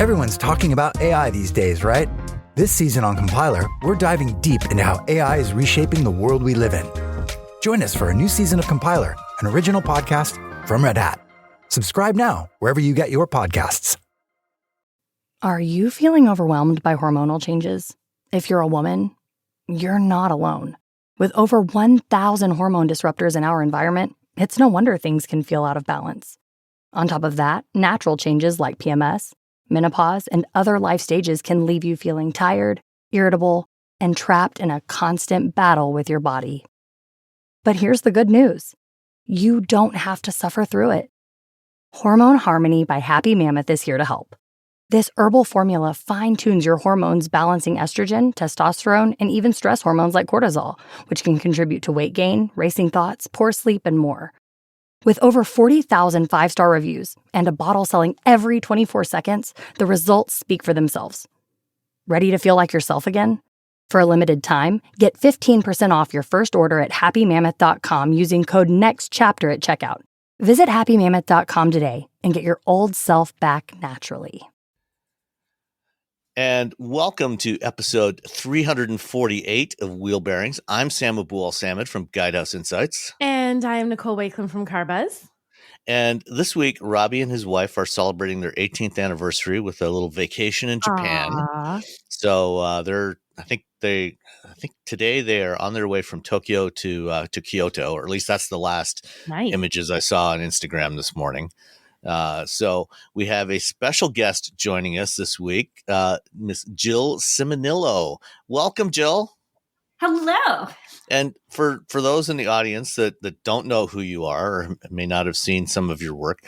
Everyone's talking about AI these days, right? This season on Compiler, we're diving deep into how AI is reshaping the world we live in. Join us for a new season of Compiler, an original podcast from Red Hat. Subscribe now wherever you get your podcasts. Are you feeling overwhelmed by hormonal changes? If you're a woman, you're not alone. With over 1,000 hormone disruptors in our environment, it's no wonder things can feel out of balance. On top of that, natural changes like PMS, menopause, and other life stages can leave you feeling tired, irritable, and trapped in a constant battle with your body. But here's the good news. You don't have to suffer through it. Hormone Harmony by Happy Mammoth is here to help. This herbal formula fine-tunes your hormones, balancing estrogen, testosterone, and even stress hormones like cortisol, which can contribute to weight gain, racing thoughts, poor sleep, and more. With over 40,000 five-star reviews and a bottle selling every 24 seconds, the results speak for themselves. Ready to feel like yourself again? For a limited time, get 15% off your first order at happymammoth.com using code NEXTCHAPTER at checkout. Visit happymammoth.com today and get your old self back naturally. And welcome to episode 348 of Wheel Bearings. I'm Sam Abu-Al-Samad from Guidehouse Insights. And I am Nicole Wakeland from CarBuzz. And this week, Robbie and his wife are celebrating their 18th anniversary with a little vacation in Japan. Aww. So I think today they are on their way from Tokyo to Kyoto, or at least that's the last images I saw on Instagram this morning. So we have a special guest joining us this week, Miss Jill Ciminillo. Welcome, Jill. Hello. And for those in the audience that don't know who you are or may not have seen some of your work,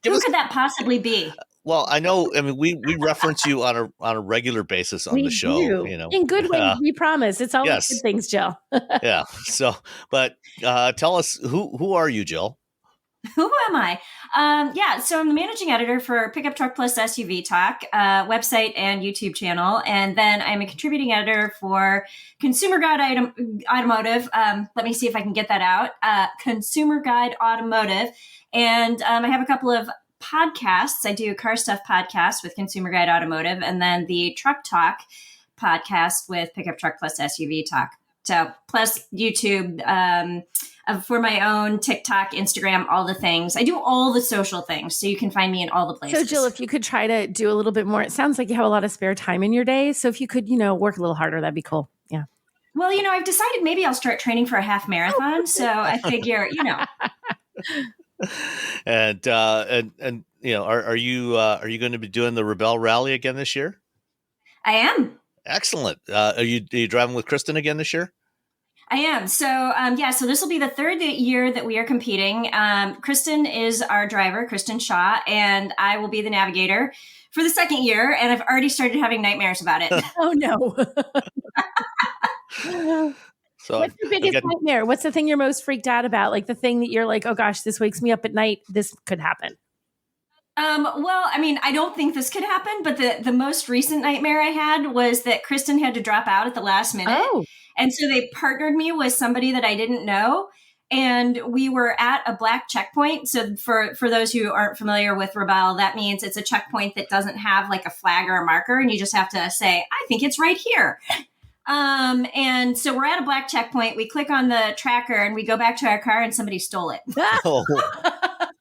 who could that possibly be? Well, I know. I mean, we reference you on a regular basis on the show. Do. You know, in good ways. We promise. It's always yes. good things, Jill. Yeah. So, but tell us who are you, Jill? Who am I? So I'm the managing editor for Pickup Truck Plus SUV Talk website and YouTube channel, and then I'm a contributing editor for Consumer Guide Automotive. Let me see if I can get that out. Consumer Guide Automotive, and I have a couple of podcasts. I do a car stuff podcast with Consumer Guide Automotive, and then the Truck Talk podcast with Pickup Truck Plus SUV Talk. So plus YouTube. For my own TikTok, Instagram, all the things. I do all the social things, so you can find me in all the places. So, Jill, if you could try to do a little bit more, it sounds like you have a lot of spare time in your day. So if you could, work a little harder, that'd be cool. Yeah. Well, I've decided maybe I'll start training for a half marathon. So I figure, And are you going to be doing the Rebel Rally again this year? I am. Excellent. Are you driving with Kristen again this year? I am. So, so this will be the third year that we are competing. Kristen is our driver, Kristen Shaw, and I will be the navigator for the second year. And I've already started having nightmares about it. Oh, no. So what's your biggest nightmare? What's the thing you're most freaked out about? Like the thing that you're like, oh, gosh, this wakes me up at night. This could happen. I don't think this could happen, but the most recent nightmare I had was that Kristen had to drop out at the last minute. Oh. And so they partnered me with somebody that I didn't know. And we were at a black checkpoint. So for those who aren't familiar with Rebel, that means it's a checkpoint that doesn't have like a flag or a marker. And you just have to say, I think it's right here. And so we're at a black checkpoint. We click on the tracker and we go back to our car and somebody stole it. Oh.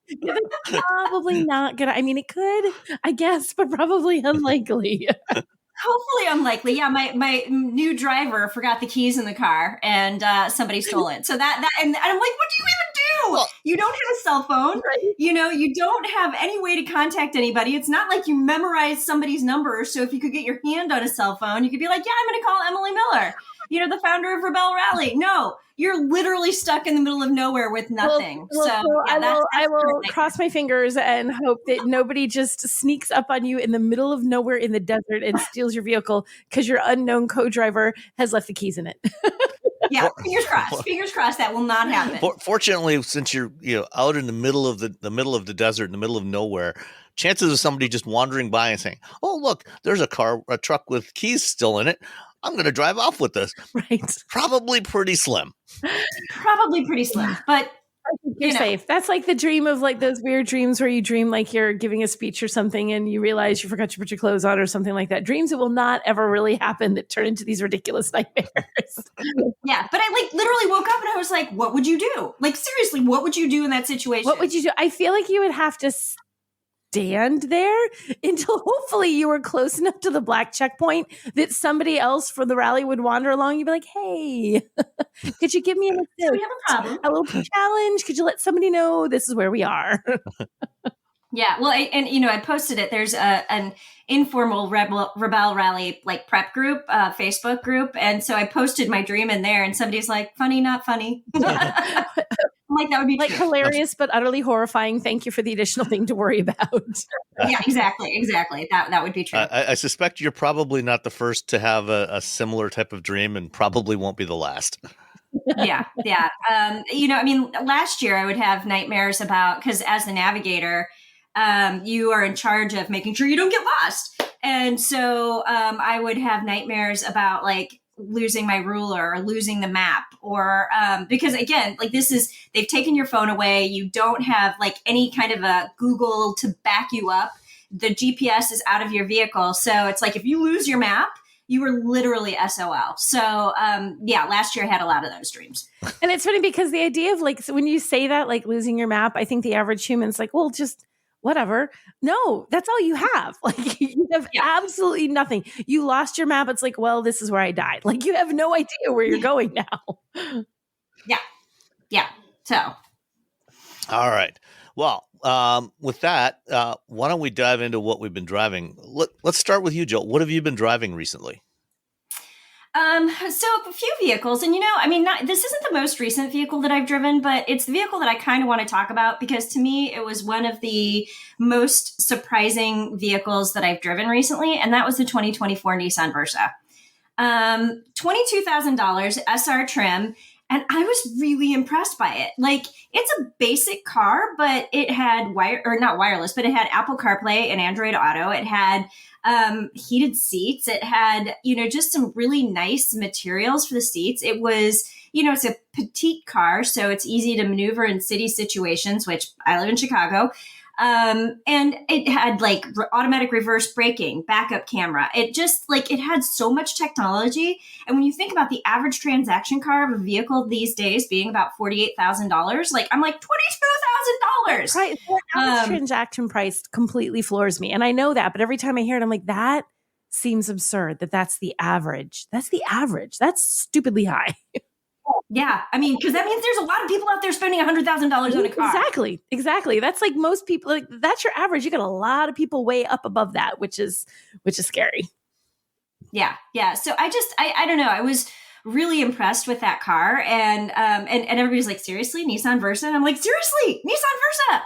Yeah, that's probably not gonna. I mean, it could, I guess, but probably unlikely. Hopefully unlikely. Yeah, my new driver forgot the keys in the car and somebody stole it. So and I'm like, what do you even do? Well, you don't have a cell phone. Right. You don't have any way to contact anybody. It's not like you memorize somebody's number. So if you could get your hand on a cell phone, you could be like, yeah, I'm going to call Emily Miller, the founder of Rebel Rally. No, you're literally stuck in the middle of nowhere with nothing. I will cross my fingers and hope that nobody just sneaks up on you in the middle of nowhere in the desert and steals your vehicle because your unknown co-driver has left the keys in it. Yeah, fingers crossed. Fingers crossed that will not happen. Fortunately, since you're out in the middle of the middle of the desert, in the middle of nowhere, chances of somebody just wandering by and saying, "Oh, look, there's a truck with keys still in it. I'm going to drive off with this." Right. Probably pretty slim. Probably pretty slim. But You're safe. That's like the dream of like those weird dreams where you dream like you're giving a speech or something and you realize you forgot to put your clothes on or something like that. Dreams that will not ever really happen that turn into these ridiculous nightmares. Yeah, but I like literally woke up and I was like, what would you do? Like, seriously, what would you do in that situation? What would you do? I feel like you would have to stand there until hopefully you were close enough to the black checkpoint that somebody else from the rally would wander along. You'd be like, hey, could you give me a little challenge? Could you let somebody know this is where we are? Yeah, well, I posted it. There's an informal Rebel Rally like prep group, Facebook group, and so I posted my dream in there, and somebody's like, "Funny, not funny." I'm like, that would be like hilarious, but utterly horrifying. Thank you for the additional thing to worry about. Yeah, exactly. That would be true. I suspect you're probably not the first to have a similar type of dream, and probably won't be the last. Yeah. Last year I would have nightmares about, because as the navigator, you are in charge of making sure you don't get lost. And so I would have nightmares about like losing my ruler or losing the map, or because again, like they've taken your phone away. You don't have like any kind of a Google to back you up. The GPS is out of your vehicle. So it's like, if you lose your map, you were literally SOL. So last year I had a lot of those dreams. And it's funny because the idea of like, so when you say that, like losing your map, I think the average human's like, well, just whatever. No, that's all you have. Like you have absolutely nothing. You lost your map. It's like, well, this is where I died. Like you have no idea where you're going now. Yeah. So. All right. Well, with that, why don't we dive into what we've been driving? Let's start with you, Jill. What have you been driving recently? So a few vehicles, and this isn't the most recent vehicle that I've driven, but it's the vehicle that I kind of want to talk about because to me, it was one of the most surprising vehicles that I've driven recently. And that was the 2024 Nissan Versa, $22,000 SR trim. And I was really impressed by it. Like, it's a basic car, but it had not wireless, but it had Apple CarPlay and Android Auto. It had heated seats. It had, just some really nice materials for the seats. It was, it's a petite car, so it's easy to maneuver in city situations, which I live in Chicago. And it had like automatic reverse braking, backup camera. It just it had so much technology. And when you think about the average transaction car of a vehicle these days being about $48,000, like I'm like $22,000. Right. The average transaction price completely floors me. And I know that, but every time I hear it, I'm like, that seems absurd that's the average. That's the average. That's stupidly high. Yeah. I mean, because that means there's a lot of people out there spending $100,000 on a car. Exactly. That's like most people, like that's your average. You got a lot of people way up above that, which is scary. Yeah. So I don't know. I was really impressed with that car, and everybody's like, seriously, Nissan Versa? And I'm like, seriously, Nissan Versa.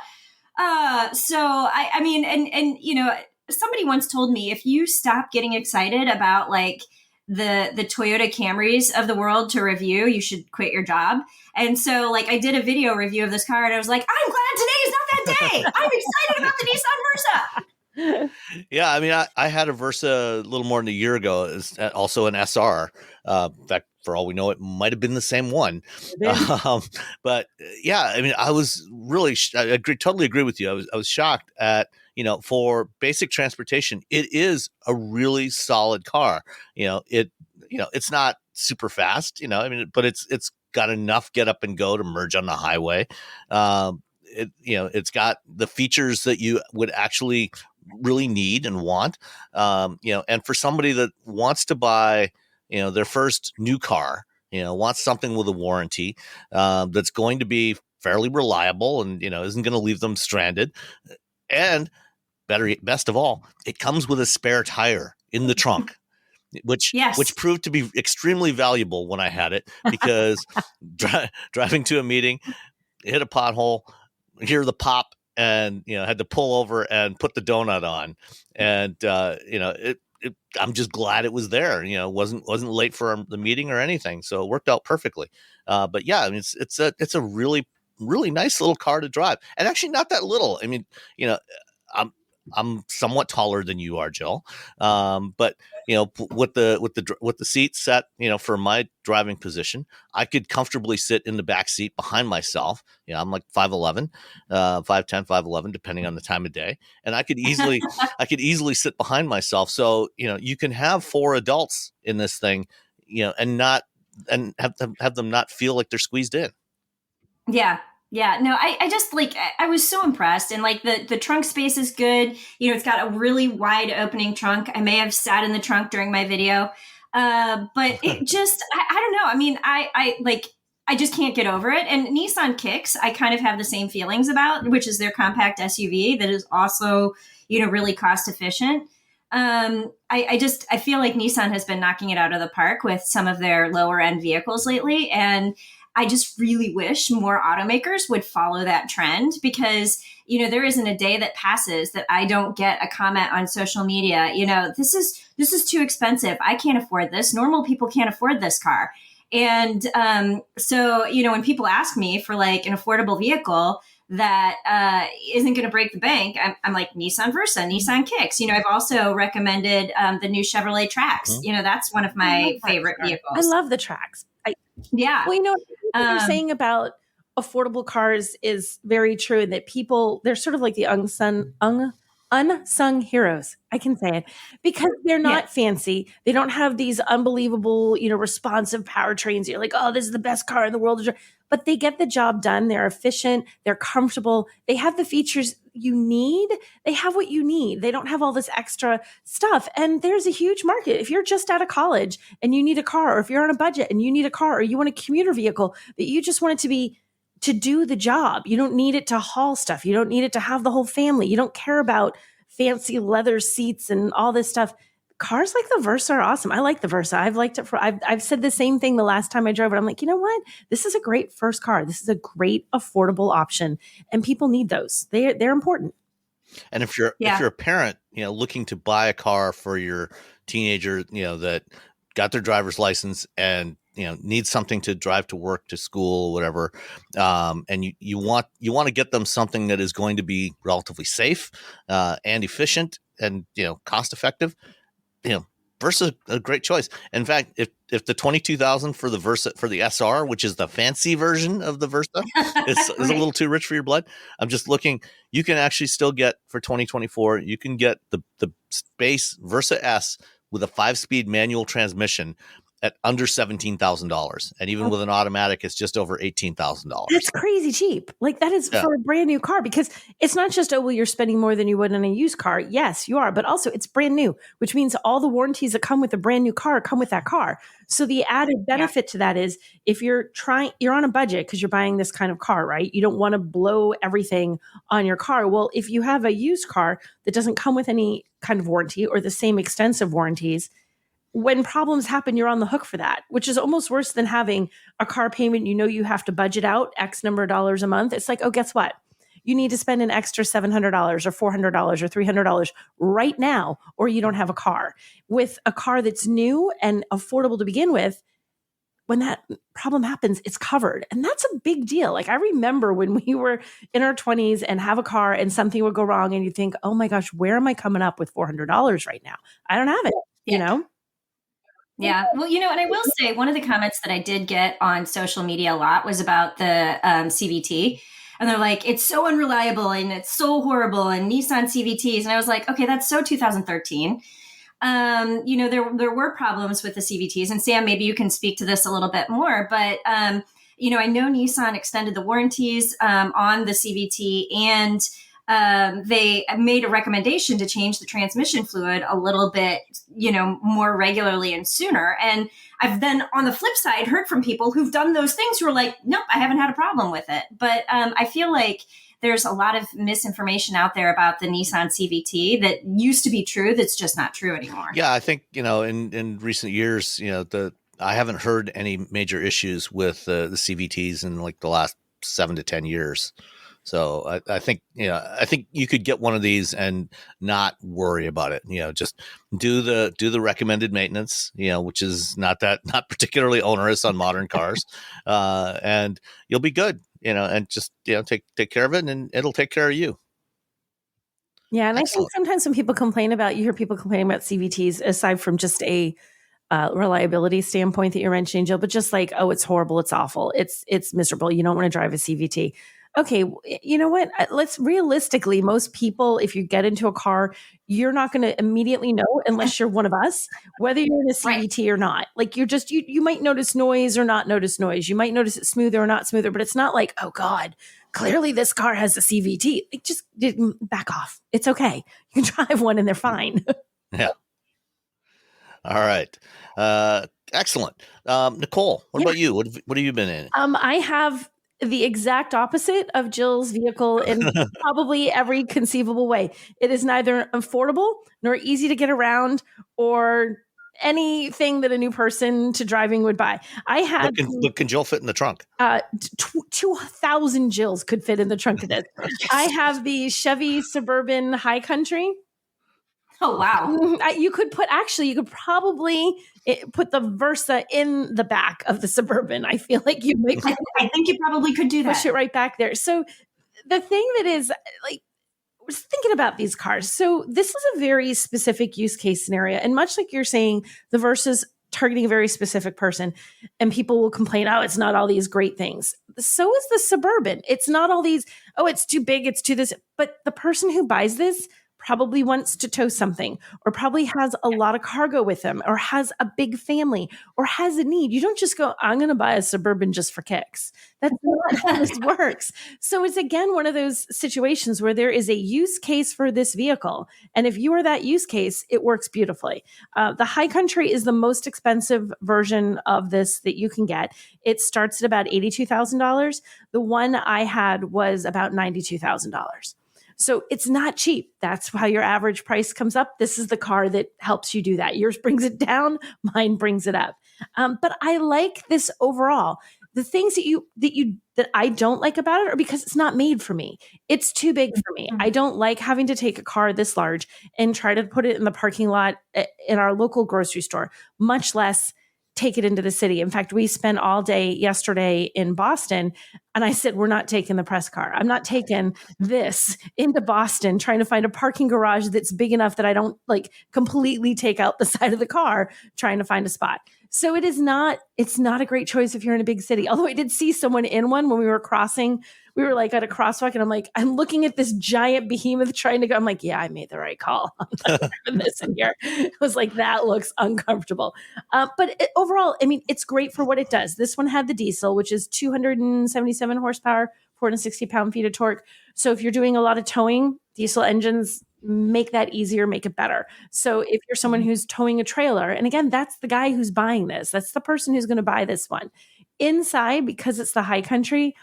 Somebody once told me, if you stop getting excited about like the Toyota Camrys of the world to review, you should quit your job. And so like I did a video review of this car and I was like, I'm glad today is not that day. I'm excited about the Nissan Versa. Yeah, I mean, I had a Versa a little more than a year ago. It's also an SR. In fact, for all we know, it might have been the same one. But yeah, I mean, I was really, totally agree with you. I was shocked at, for basic transportation, it is a really solid car. It's not super fast, but it's got enough get up and go to merge on the highway. It's got the features that you would actually really need and want. And for somebody that wants to buy, their first new car, wants something with a warranty, that's going to be fairly reliable and, isn't going to leave them stranded. And best of all, it comes with a spare tire in the trunk, which proved to be extremely valuable when I had it, because driving to a meeting, hit a pothole, hear the pop, and had to pull over and put the donut on, and I'm just glad it was there. Wasn't late for the meeting or anything, so it worked out perfectly. But yeah, I mean, it's a really, really nice little car to drive, and actually not that little. I mean, I'm somewhat taller than you are, Jill. But with the seat set, for my driving position, I could comfortably sit in the back seat behind myself. I'm like 5'11", 5'10", 5'11", depending on the time of day, and I could easily sit behind myself. So you can have 4 adults in this thing, and have them not feel like they're squeezed in. Yeah. Yeah, no, I just I was so impressed, and the trunk space is good. It's got a really wide opening trunk. I may have sat in the trunk during my video, but it just I don't know. I mean, I just can't get over it. And Nissan Kicks, I kind of have the same feelings about, which is their compact SUV that is also really cost efficient. I feel like Nissan has been knocking it out of the park with some of their lower end vehicles lately, and I just really wish more automakers would follow that trend, because, there isn't a day that passes that I don't get a comment on social media. This is too expensive. I can't afford this. Normal people can't afford this car. And so, when people ask me for an affordable vehicle that isn't going to break the bank, I'm like, Nissan Versa, Nissan Kicks. I've also recommended the new Chevrolet Trax. That's one of my favorite vehicles. I love the Trax. Yeah. Well, what you're saying about affordable cars is very true, that people, they're sort of like the unsung heroes. I can say it because they're not fancy. They don't have these unbelievable, responsive powertrains. You're like, oh, this is the best car in the world. But they get the job done. They're efficient. They're comfortable. They have the features you need. They have what you need. They don't have all this extra stuff. And there's a huge market. If you're just out of college and you need a car, or if you're on a budget and you need a car, or you want a commuter vehicle, but you just want it to do the job. You don't need it to haul stuff. You don't need it to have the whole family. You don't care about fancy leather seats and all this stuff. Cars like the Versa are awesome. I like the Versa. I've liked it I've said the same thing the last time I drove it. I'm like, you know what? This is a great first car. This is a great affordable option, and people need those. They're important. And if you're a parent, looking to buy a car for your teenager, that got their driver's license and needs something to drive to work, to school, whatever, and you want to get them something that is going to be relatively safe and efficient and cost effective. Versa a great choice. In fact, if the $22,000 for the Versa, for the SR, which is the fancy version of the Versa, is a little too rich for your blood, I'm just looking. You can actually still get, for 2024, you can get the base Versa S with a 5-speed manual transmission at under $17,000, and even with an automatic, it's just over $18,000. That's crazy cheap. That is for a brand new car, because it's not just, oh, well, you're spending more than you would in a used car. Yes, you are, but also it's brand new, which means all the warranties that come with a brand new car come with that car. So the added benefit to that is, if you're on a budget because you're buying this kind of car, right? You don't want to blow everything on your car. Well, if you have a used car that doesn't come with any kind of warranty or the same extensive warranties, when problems happen, you're on the hook for that, which is almost worse than having a car payment. You have to budget out X number of dollars a month. It's like, oh, guess what? You need to spend an extra $700 or $400 or $300 right now, or you don't have a car. With a car that's new and affordable to begin with, when that problem happens, it's covered. And that's a big deal. I remember when we were in our 20s and have a car and something would go wrong, and you think, oh my gosh, where am I coming up with $400 right now? I don't have it, Yeah. Well, and I will say, one of the comments that I did get on social media a lot was about the CVT. And they're like, it's so unreliable and it's so horrible, and Nissan CVTs. And I was like, okay, that's so 2013. There were problems with the CVTs. And Sam, maybe you can speak to this a little bit more. But, I know Nissan extended the warranties on the CVT, and they made a recommendation to change the transmission fluid a little bit, more regularly and sooner. And I've then, on the flip side, heard from people who've done those things who are like, nope, I haven't had a problem with it. But I feel like there's a lot of misinformation out there about the Nissan CVT that used to be true that's just not true anymore. Yeah, I think, in recent years, I haven't heard any major issues with the CVTs in the last 7 to 10 years. So I think you could get one of these and not worry about it. Just do the recommended maintenance, which is not particularly onerous on modern cars, and you'll be good. And just take care of it, and it'll take care of you. Yeah. And I think sometimes when people complain about, you hear people complaining about CVTs, aside from just a reliability standpoint that you're mentioning, Jill, but just like, oh, it's horrible, it's awful, it's miserable, you don't want to drive a CVT. Okay, you know what? Let's realistically, most people, if you get into a car, you're not going to immediately know unless you're one of us, whether you're in a CVT or not. Like you might notice noise or not notice noise. You might notice it smoother or not smoother, but it's not like, oh God, clearly this car has a CVT. Like, just back off. It's okay. You can drive one and they're fine. Yeah. All right. Excellent. Nicole, what about you? What have you been in? I have the exact opposite of Jill's vehicle in probably every conceivable way. It is neither affordable nor easy to get around or anything that a new person to driving would buy. I had but can Jill fit in the trunk? 2,000 Jills could fit in the trunk of this. I have the Chevy Suburban High Country. Oh, wow. You could probably put the Versa in the back of the Suburban. I feel like you might. I think you probably could do that. Push it right back there. So the thing that is like, I was thinking about these cars. So this is a very specific use case scenario. And much like you're saying, the Versa's targeting a very specific person, and people will complain, oh, it's not all these great things. So is the Suburban. It's not all these, oh, it's too big, it's too this. But the person who buys this probably wants to tow something, or probably has a lot of cargo with them, or has a big family, or has a need. You don't just go, I'm going to buy a Suburban just for kicks. That's not how this works. So it's again one of those situations where there is a use case for this vehicle. And if you are that use case, it works beautifully. The High Country is the most expensive version of this that you can get. It starts at about $82,000. The one I had was about $92,000. So it's not cheap. That's how your average price comes up. This is the car that helps you do that. Yours brings it down. Mine brings it up. But I like this overall. The things that I don't like about it are because it's not made for me. It's too big for me. I don't like having to take a car this large and try to put it in the parking lot in our local grocery store, much less take it into the city. In fact, we spent all day yesterday in Boston, and I said, we're not taking the press car. I'm not taking this into Boston, trying to find a parking garage that's big enough that I don't like completely take out the side of the car trying to find a spot. So it's not a great choice if you're in a big city. Although I did see someone in one when we were crossing. We were like at a crosswalk, and I'm looking at this giant behemoth trying to go. I'm like, yeah, I made the right call. I'm not driving this in here. It was like, that looks uncomfortable. But overall, I mean, it's great for what it does. This one had the diesel, which is 277 horsepower, 460 pound-feet of torque. So if you're doing a lot of towing, diesel engines make that easier, make it better. So if you're someone who's towing a trailer, and again, that's the guy who's buying this. That's the person who's going to buy this one. Inside, because it's the High Country,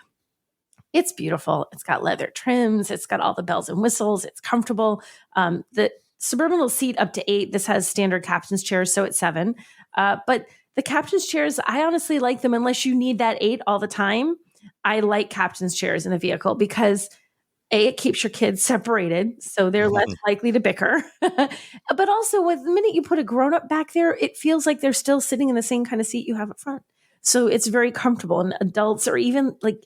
it's beautiful. It's got leather trims. It's got all the bells and whistles. It's comfortable. The Suburban will seat up to 8. This has standard captain's chairs, so it's 7. But the captain's chairs, I honestly like them unless you need that 8 all the time. I like captain's chairs in a vehicle because it keeps your kids separated, so they're less likely to bicker. But also, the minute you put a grown-up back there, it feels like they're still sitting in the same kind of seat you have up front. So it's very comfortable. And adults, or even like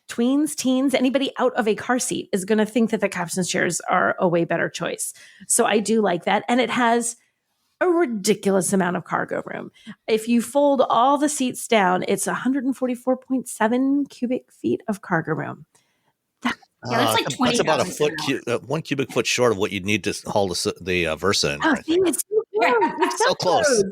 tweens, teens, anybody out of a car seat is going to think that the captain's chairs are a way better choice. So I do like that. And it has a ridiculous amount of cargo room. If you fold all the seats down, it's 144.7 cubic feet of cargo room. Yeah, that's like 20. That's about a foot, 1 cubic foot short of what you'd need to haul the Versa in. Oh, it's so close.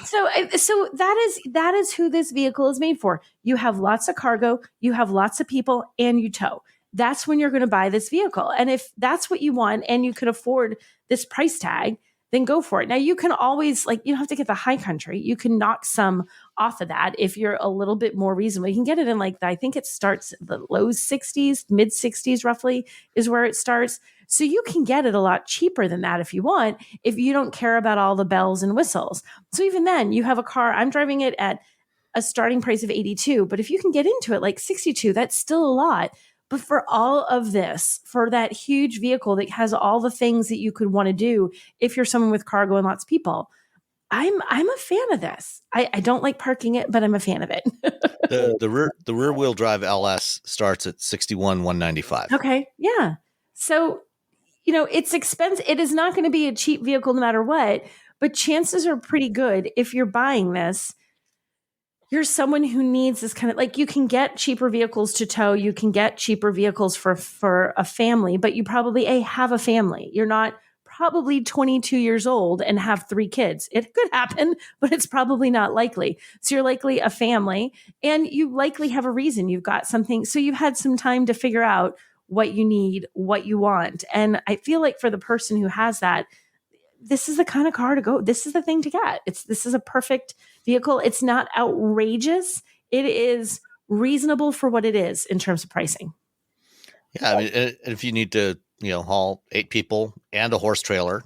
So that is who this vehicle is made for. You have lots of cargo, you have lots of people, and you tow. That's when you're going to buy this vehicle. And if that's what you want, and you can afford this price tag, then go for it. Now you can always, you don't have to get the High Country. You can knock some off of that if you're a little bit more reasonable. You can get it in I think it starts the low 60s, mid 60s roughly is where it starts. So you can get it a lot cheaper than that if you want, if you don't care about all the bells and whistles. So even then you have a car, I'm driving it at a starting price of 82, but if you can get into it 62, that's still a lot. But for all of this, for that huge vehicle that has all the things that you could want to do if you're someone with cargo and lots of people, I'm a fan of this. I don't like parking it, but I'm a fan of it. the rear wheel drive LS starts at $61,195. Okay, yeah. So it's expensive. It is not going to be a cheap vehicle no matter what, but chances are pretty good if you're buying this, you're someone who needs this kind of, like, you can get cheaper vehicles to tow. You can get cheaper vehicles for a family, but you probably have a family. You're not probably 22 years old and have 3 kids. It could happen, but it's probably not likely. So you're likely a family, and you likely have a reason. You've got something. So you've had some time to figure out what you need, what you want. And I feel like for the person who has that, this is the kind of car to go. This is the thing to get. This is a perfect vehicle. It's not outrageous. It is reasonable for what it is in terms of pricing. Yeah, I mean, if you need to, haul 8 people and a horse trailer,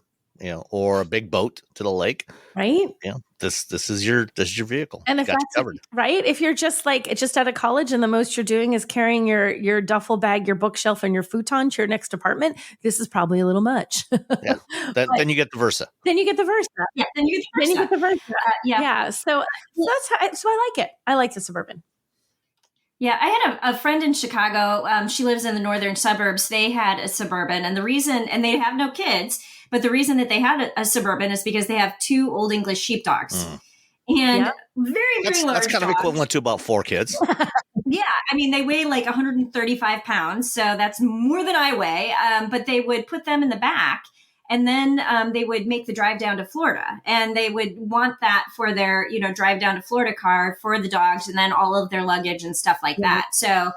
or a big boat to the lake, right? This is your vehicle. And if that's covered, right? If you're just out of college and the most you're doing is carrying your duffel bag, your bookshelf, and your futon to your next apartment, this is probably a little much. Yeah. Then you get the Versa. Then you get the Versa. Yeah. Then you get the Versa. Yeah. So that's I like it. I like the Suburban. Yeah, I had a friend in Chicago. She lives in the northern suburbs. They had a Suburban, and they have no kids, but the reason that they had a Suburban is because they have 2 Old English sheepdogs. And very, very large That's kind of equivalent to about 4 kids. Yeah. I mean, they weigh like 135 pounds. So that's more than I weigh. But they would put them in the back, and then they would make the drive down to Florida, and they would want that for their, drive down to Florida car for the dogs, and then all of their luggage and stuff like that. So,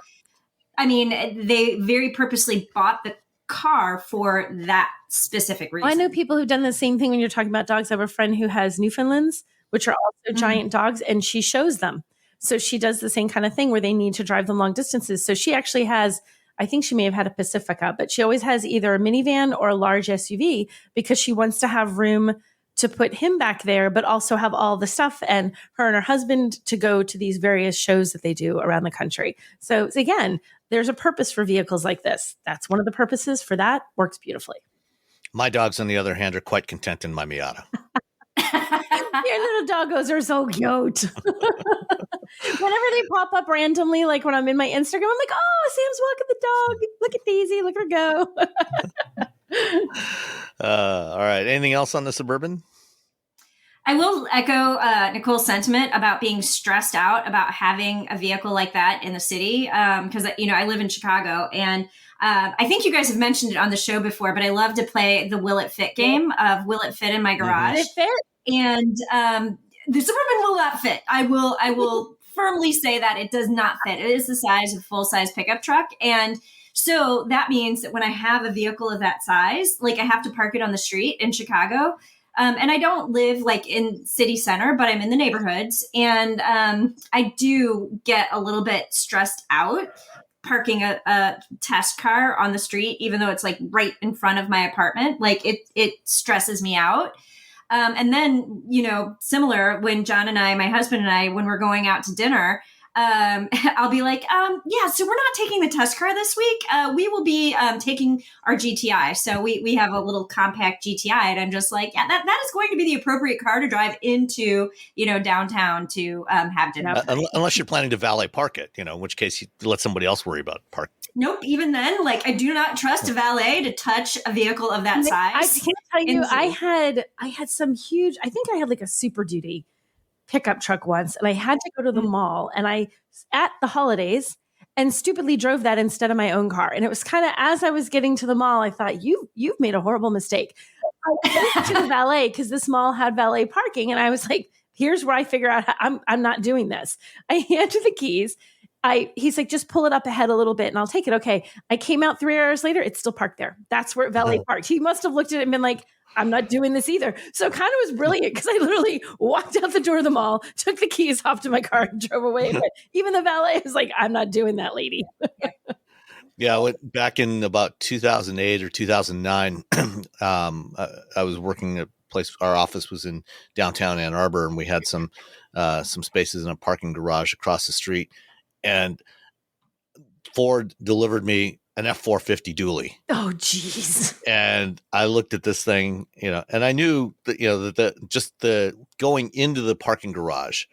I mean, they very purposely bought the car for that specific reason. I know people who've done the same thing when you're talking about dogs. I have a friend who has Newfoundlands, which are also giant dogs, and she shows them. So she does the same kind of thing where they need to drive them long distances. So she actually has, I think she may have had a Pacifica, but she always has either a minivan or a large SUV because she wants to have room to put him back there, but also have all the stuff and her husband to go to these various shows that they do around the country. So again, there's a purpose for vehicles like this. That's one of the purposes for that. Works beautifully. My dogs, on the other hand, are quite content in my Miata. Your little doggos are so cute. Whenever they pop up randomly, like when I'm in my Instagram, I'm like, oh, Sam's walking the dog. Look at Daisy. Look at her go. All right. Anything else on the Suburban? I will echo Nicole's sentiment about being stressed out about having a vehicle like that in the city. Because, I live in Chicago, and I think you guys have mentioned it on the show before, but I love to play the Will It Fit game of Will It Fit in my garage? Will it fit? And the Suburban will not fit. I will firmly say that it does not fit. It is the size of a full-size pickup truck. And so that means that when I have a vehicle of that size, like I have to park it on the street in Chicago. And I don't live like in city center, but I'm in the neighborhoods. And I do get a little bit stressed out parking a test car on the street, even though it's like right in front of my apartment. Like it stresses me out. And then, similar when John and I, my husband and I, when we're going out to dinner, I'll be like, yeah, so we're not taking the test car this week. We will be taking our GTI. So we have a little compact GTI, and I'm just like, yeah, that is going to be the appropriate car to drive into, downtown to have dinner. Unless you're planning to valet park it, in which case you let somebody else worry about parking. Nope. Even then, I do not trust a valet to touch a vehicle of that size. I can't tell you, I had some huge, I think I had like a Super Duty pickup truck once, and I had to go to the mall, and I at the holidays and stupidly drove that instead of my own car. And it was kind of, as I was getting to the mall, I thought, you've made a horrible mistake. I went to the valet because this mall had valet parking, and I was like, here's where I figure out I'm not doing this. I handed the keys. He's like, just pull it up ahead a little bit and I'll take it. Okay. I came out 3 hours later. It's still parked there. That's where valet parked. He must have looked at it and been like, I'm not doing this either. So it kind of was brilliant because I literally walked out the door of the mall, took the keys, hopped in my car, and drove away. But even the valet was like, I'm not doing that, lady. Yeah, I went back in about 2008 or 2009. I was working at a place. Our office was in downtown Ann Arbor, and we had some spaces in a parking garage across the street. And Ford delivered me an F-450 dually. Oh, geez. And I looked at this thing, and I knew that, that just the going into the parking garage,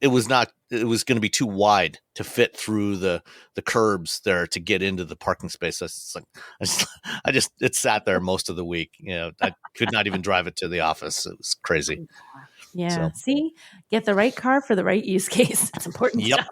it was going to be too wide to fit through the curbs there to get into the parking space. It sat there most of the week. I could not even drive it to the office. It was crazy. Yeah. See, get the right car for the right use case. It's important stuff.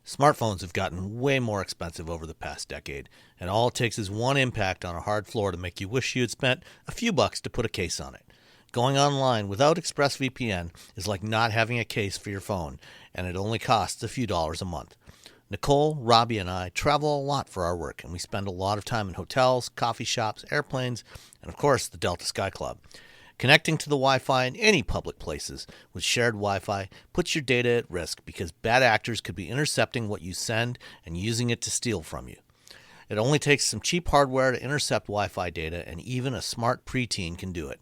Smartphones have gotten way more expensive over the past decade, and all it takes is one impact on a hard floor to make you wish you had spent a few bucks to put a case on it. Going online without ExpressVPN is like not having a case for your phone, and it only costs a few dollars a month. Nicole, Robbie, and I travel a lot for our work, and we spend a lot of time in hotels, coffee shops, airplanes, and of course the Delta Sky Club. Connecting to the Wi-Fi in any public places with shared Wi-Fi puts your data at risk because bad actors could be intercepting what you send and using it to steal from you. It only takes some cheap hardware to intercept Wi-Fi data, and even a smart preteen can do it.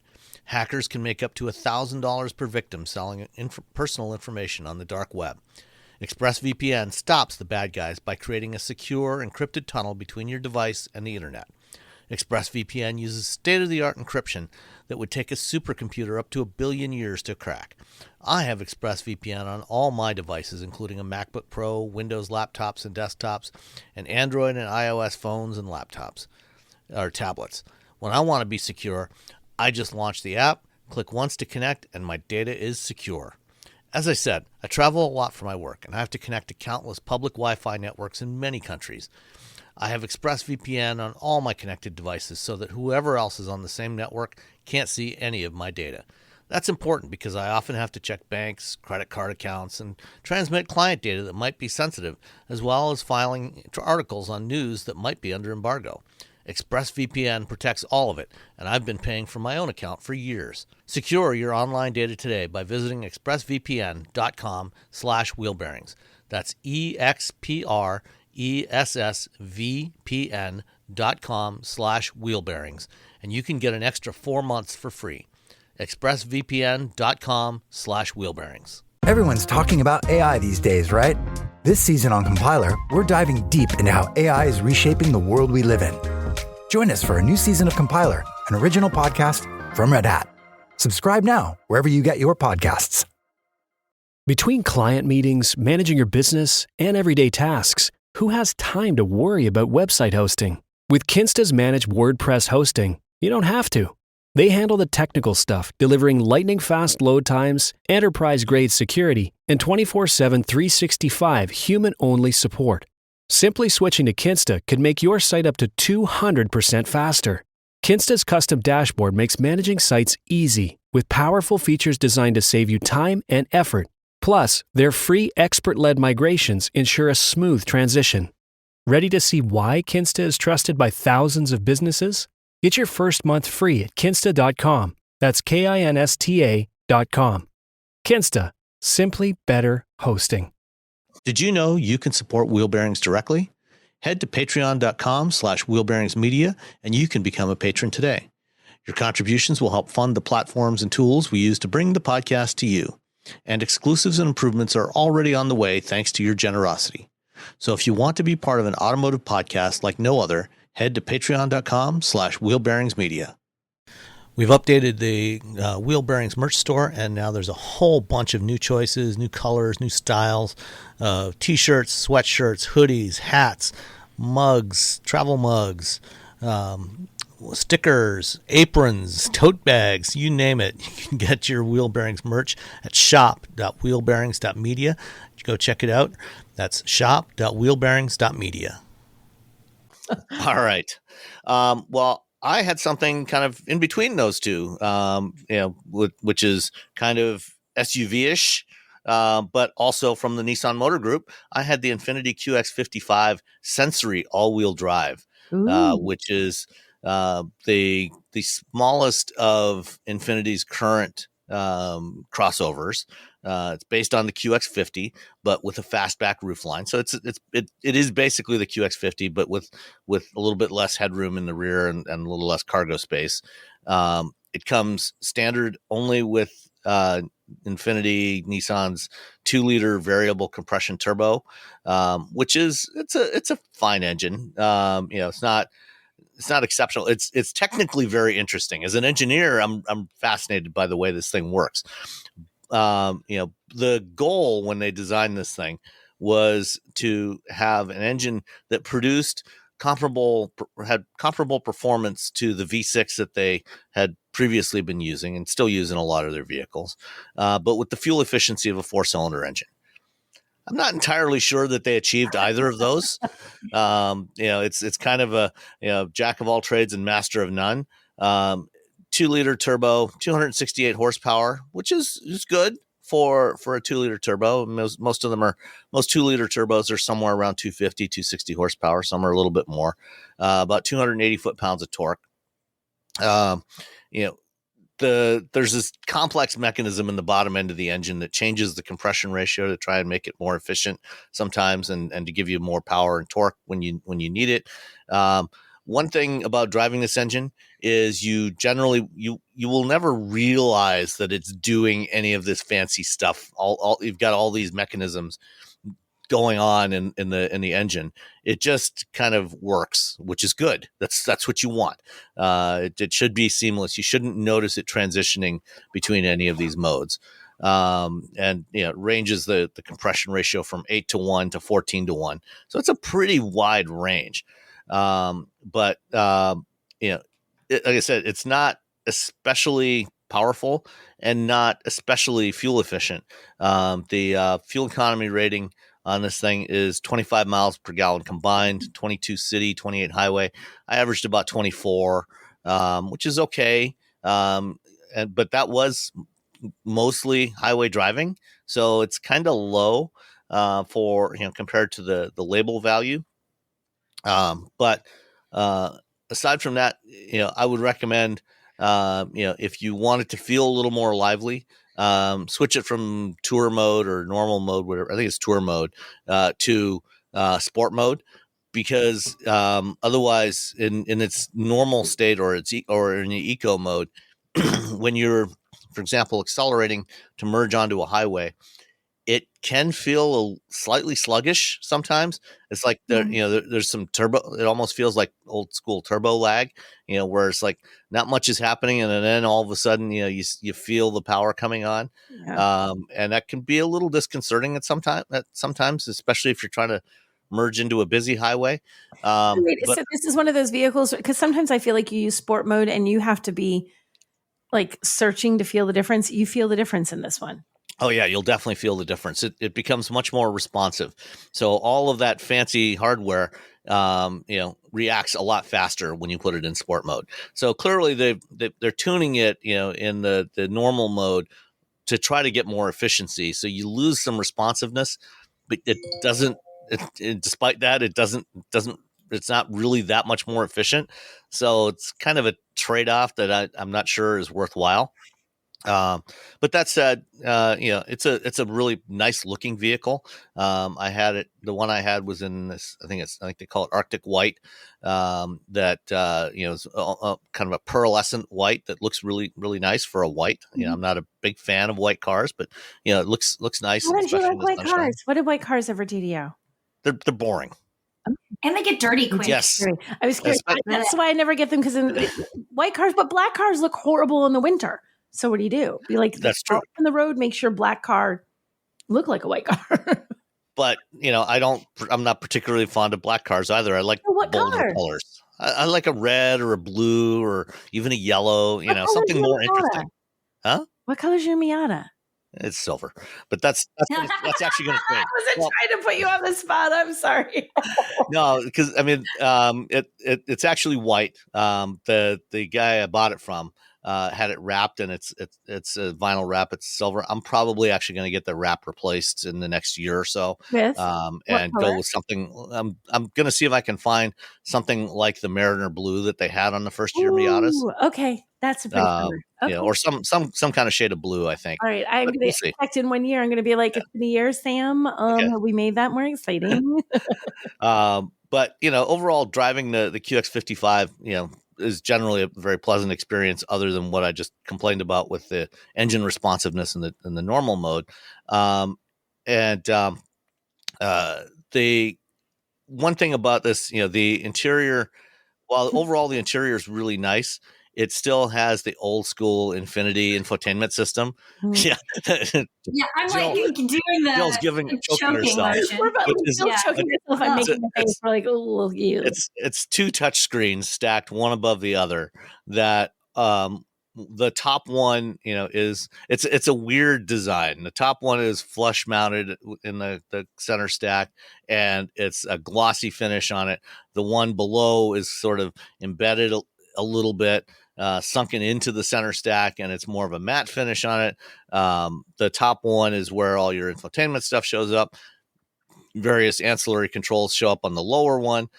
Hackers can make up to $1,000 per victim selling personal information on the dark web. ExpressVPN stops the bad guys by creating a secure, encrypted tunnel between your device and the internet. ExpressVPN uses state-of-the-art encryption that would take a supercomputer up to 1 billion years to crack. I have ExpressVPN on all my devices, including a MacBook Pro, Windows laptops and desktops, and Android and iOS phones and laptops, or tablets. When I want to be secure, I just launch the app, click once to connect, and my data is secure. As I said, I travel a lot for my work, and I have to connect to countless public Wi-Fi networks in many countries. I have ExpressVPN on all my connected devices so that whoever else is on the same network can't see any of my data. That's important because I often have to check banks, credit card accounts, and transmit client data that might be sensitive, as well as filing articles on news that might be under embargo. ExpressVPN protects all of it, and I've been paying for my own account for years. Secure your online data today by visiting expressvpn.com/wheelbearings. That's expressvpn.com/wheelbearings, and you can get an extra 4 months for free. expressvpn.com/wheelbearings. Everyone's talking about AI these days, right? This season on Compiler, we're diving deep into how AI is reshaping the world we live in. Join us for a new season of Compiler, an original podcast from Red Hat. Subscribe now wherever you get your podcasts. Between client meetings, managing your business, and everyday tasks, who has time to worry about website hosting? With Kinsta's managed WordPress hosting, you don't have to. They handle the technical stuff, delivering lightning-fast load times, enterprise-grade security, and 24/7 365 human-only support. Simply switching to Kinsta could make your site up to 200% faster. Kinsta's custom dashboard makes managing sites easy, with powerful features designed to save you time and effort. Plus, their free expert-led migrations ensure a smooth transition. Ready to see why Kinsta is trusted by thousands of businesses? Get your first month free at kinsta.com. That's KINSTA.com. Kinsta. Simply better hosting. Did you know you can support Wheel Bearings directly? Head to patreon.com/wheelbearingsmedia and you can become a patron today. Your contributions will help fund the platforms and tools we use to bring the podcast to you. And exclusives and improvements are already on the way thanks to your generosity. So if you want to be part of an automotive podcast like no other, head to patreon.com/wheelbearingsmedia. We've updated the Wheel Bearings merch store, and now there's a whole bunch of new choices, new colors, new styles, t-shirts, sweatshirts, hoodies, hats, mugs, travel mugs, stickers, aprons, tote bags, you name it. You can get your Wheel Bearings merch at shop.wheelbearings.media. Go check it out. That's shop.wheelbearings.media. All right. Well, I had something kind of in between those two, which is kind of SUV-ish, but also from the Nissan Motor Group. I had the Infiniti QX55 Sensory all-wheel drive, which is the smallest of Infiniti's current crossovers. It's based on the QX50, but with a fastback roofline. So it is basically the QX50, but with a little bit less headroom in the rear and a little less cargo space. It comes standard only with Infiniti Nissan's 2-liter variable compression turbo, which is it's a fine engine. It's not exceptional. It's technically very interesting. As an engineer, I'm fascinated by the way this thing works. the goal when they designed this thing was to have an engine that had comparable performance to the V6 that they had previously been using and still use in a lot of their vehicles, but with the fuel efficiency of a 4-cylinder engine. I'm not entirely sure that they achieved either of those. It's kind of a jack of all trades and master of none. 2-liter turbo, 268 horsepower, which is good for a 2-liter turbo. Most 2-liter turbos are somewhere around 250, 260 horsepower. Some are a little bit more. About 280 foot-pounds of torque. There's this complex mechanism in the bottom end of the engine that changes the compression ratio to try and make it more efficient sometimes and to give you more power and torque when you need it. One thing about driving this engine is you will never realize that it's doing any of this fancy stuff. You've got all these mechanisms going on in the engine. It just kind of works, which is good. That's what you want. It should be seamless. You shouldn't notice it transitioning between any of these modes. It ranges the compression ratio from 8-to-1 to 14-to-1. So it's a pretty wide range. Like I said, it's not especially powerful and not especially fuel efficient. The fuel economy rating on this thing is 25 miles per gallon combined, 22 city, 28 highway. I averaged about 24, which is okay. But that was mostly highway driving. So it's kind of low, for, compared to the label value. But aside from that, I would recommend, if you want it to feel a little more lively, switch it from tour mode or normal mode, whatever. I think it's tour mode, to sport mode, because otherwise, in its normal state or in the eco mode, when you're, for example, accelerating to merge onto a highway, it can feel slightly sluggish sometimes. It's like there's some turbo. It almost feels like old school turbo lag, where it's like not much is happening, and then all of a sudden, you feel the power coming on, and that can be a little disconcerting at sometimes, especially if you're trying to merge into a busy highway. So this is one of those vehicles, because sometimes I feel like you use sport mode and you have to be like searching to feel the difference. You feel the difference in this one. Oh yeah, you'll definitely feel the difference. It becomes much more responsive. So all of that fancy hardware, reacts a lot faster when you put it in sport mode. So clearly they're tuning it, in the normal mode to try to get more efficiency. So you lose some responsiveness, but it doesn't. Despite that, it's not really that much more efficient. So it's kind of a trade-off that I'm not sure is worthwhile. But that said, it's a really nice looking vehicle. I had it. The one I had was in this. I think they call it Arctic white. That is kind of a pearlescent white that looks really, really nice for a white. I'm not a big fan of white cars, but it looks nice. Why don't you like white cars? What did white cars ever do to you? They're boring. And they get dirty quick. Yes. I was curious. That's why I never get them, because white cars, but black cars look horrible in the winter. So what do you do? Be like, that's true. On the road, make sure black car look like a white car. But I'm not particularly fond of black cars either. I like bolder colors. I like a red or a blue or even a yellow. Something more interesting. Huh? What color is your Miata? It's silver, but that's actually going to change. I wasn't trying to put you on the spot. I'm sorry. No, because it's actually white. The guy I bought it from had it wrapped, and it's a vinyl wrap. It's silver. I'm probably actually going to get the wrap replaced in the next year or so, and go with something. I'm going to see if I can find something like the Mariner blue that they had on the first year Miatas. Okay, that's a pretty color. Okay. Or some kind of shade of blue, I think. All right, I'm going to expect in 1 year. I'm going to be like, it's been a year, Sam. We made that more exciting. But overall, driving the QX55, is generally a very pleasant experience, other than what I just complained about with the engine responsiveness in the normal mode. The one thing about this, the interior, while overall the interior is really nice, it still has the old school Infiniti infotainment system. Yeah. Yeah, I'm doing Jill's choking herself. motion. Jill's choking herself. I'm making the face. We're like, oh, you. It's two touch screens stacked one above the other. That the top one, it's a weird design. The top one is flush mounted in the center stack, and it's a glossy finish on it. The one below is sort of embedded a little bit, sunken into the center stack, and it's more of a matte finish on it. The top one is where all your infotainment stuff shows up. Various ancillary controls show up on the lower one.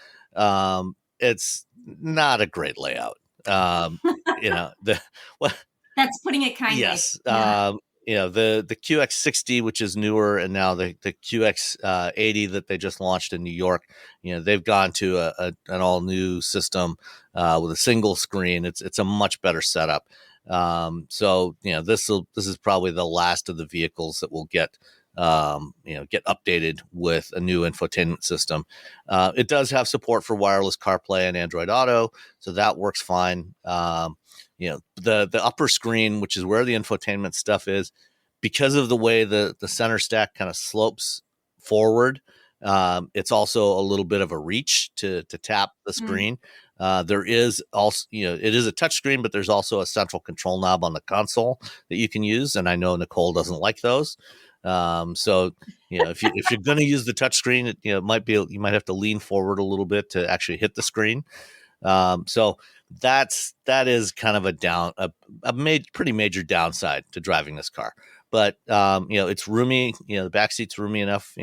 It's not a great layout. That's putting it kindly. Yes. The QX60, which is newer, and now the QX80 that they just launched in New York, they've gone to an all new system with a single screen. It's a much better setup. So this is probably the last of the vehicles that will get updated with a new infotainment system. It does have support for wireless CarPlay and Android Auto, so that works fine. The upper screen, which is where the infotainment stuff is, because of the way the center stack kind of slopes forward, it's also a little bit of a reach to tap the screen. There is also, it is a touch screen, but there's also a central control knob on the console that you can use, and I know Nicole doesn't like those. So if you're going to use the touch screen, you might have to lean forward a little bit to actually hit the screen. So that is kind of a pretty major downside to driving this car. But it's roomy. The back seat's roomy enough,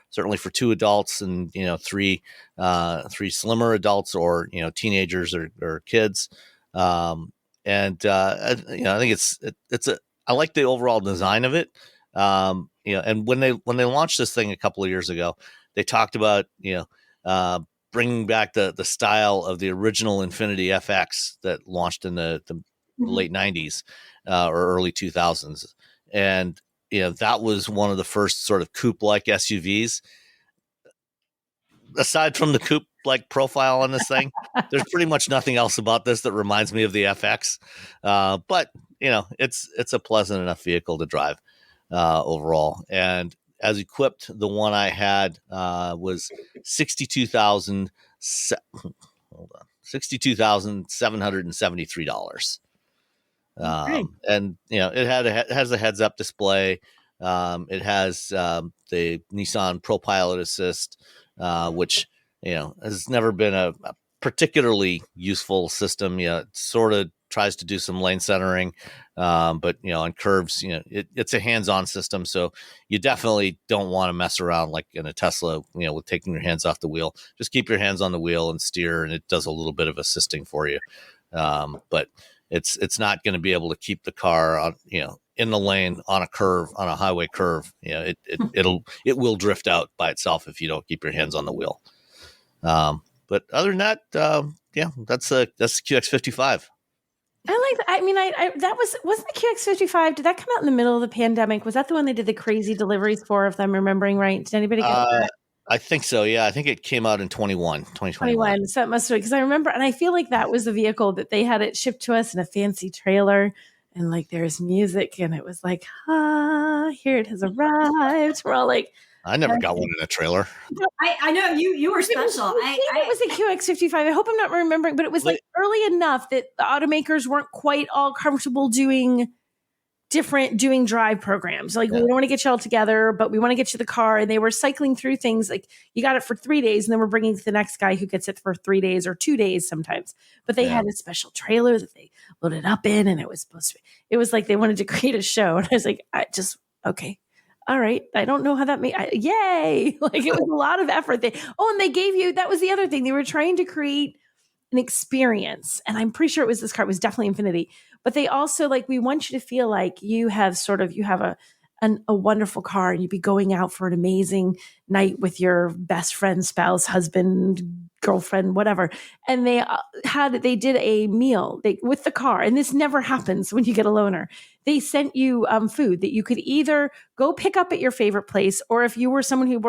certainly for two adults and three slimmer adults or teenagers or kids. I think I like the overall design of it. And when they launched this thing a couple of years ago, they talked about bringing back the style of the original Infiniti FX that launched in the late 90s or early 2000s, and that was one of the first sort of coupe-like SUVs. Aside from the coupe-like profile on this thing, there's pretty much nothing else about this that reminds me of the FX. But it's a pleasant enough vehicle to drive overall. And as equipped, the one I had was $62,773. And it has a heads-up display. It has the Nissan ProPilot Assist, which has never been a particularly useful system. It sort of tries to do some lane centering, but on curves, it's a hands-on system, so you definitely don't want to mess around like in a Tesla, with taking your hands off the wheel. Just keep your hands on the wheel and steer, and it does a little bit of assisting for you. But it's not going to be able to keep the car on, in the lane on a curve, on a highway curve. It will drift out by itself if you don't keep your hands on the wheel. But other than that, that's the QX55. I like that. I mean, wasn't the QX55? Did that come out in the middle of the pandemic? Was that the one they did the crazy deliveries for, if I'm remembering right? Did anybody get that? I think so. Yeah. I think it came out in 2021. So it must have, because I remember, and I feel like that was the vehicle that they had it shipped to us in a fancy trailer, and like there's music, and it was like, here it has arrived. We're all like, I never got one in a trailer. I know you were special. It was a QX55. I hope I'm not remembering, but it was like early enough that the automakers weren't quite all comfortable doing drive programs. Like, we don't want to get you all together, but we want to get you the car. And they were cycling through things like, you got it for 3 days, and then we're bringing the next guy who gets it for 3 days or 2 days sometimes. But they had a special trailer that they loaded up in, and it was like they wanted to create a show. And I was like, okay. All right. I don't know how that made, yay. Like, it was a lot of effort. And they gave you, that was the other thing. They were trying to create an experience. And I'm pretty sure this car was definitely Infiniti, but they also we want you to feel like you have a wonderful car, and you'd be going out for an amazing night with your best friend, spouse, husband, girlfriend, whatever. And they did a meal with the car. And this never happens when you get a loaner. They sent you food that you could either go pick up at your favorite place, or if you were someone who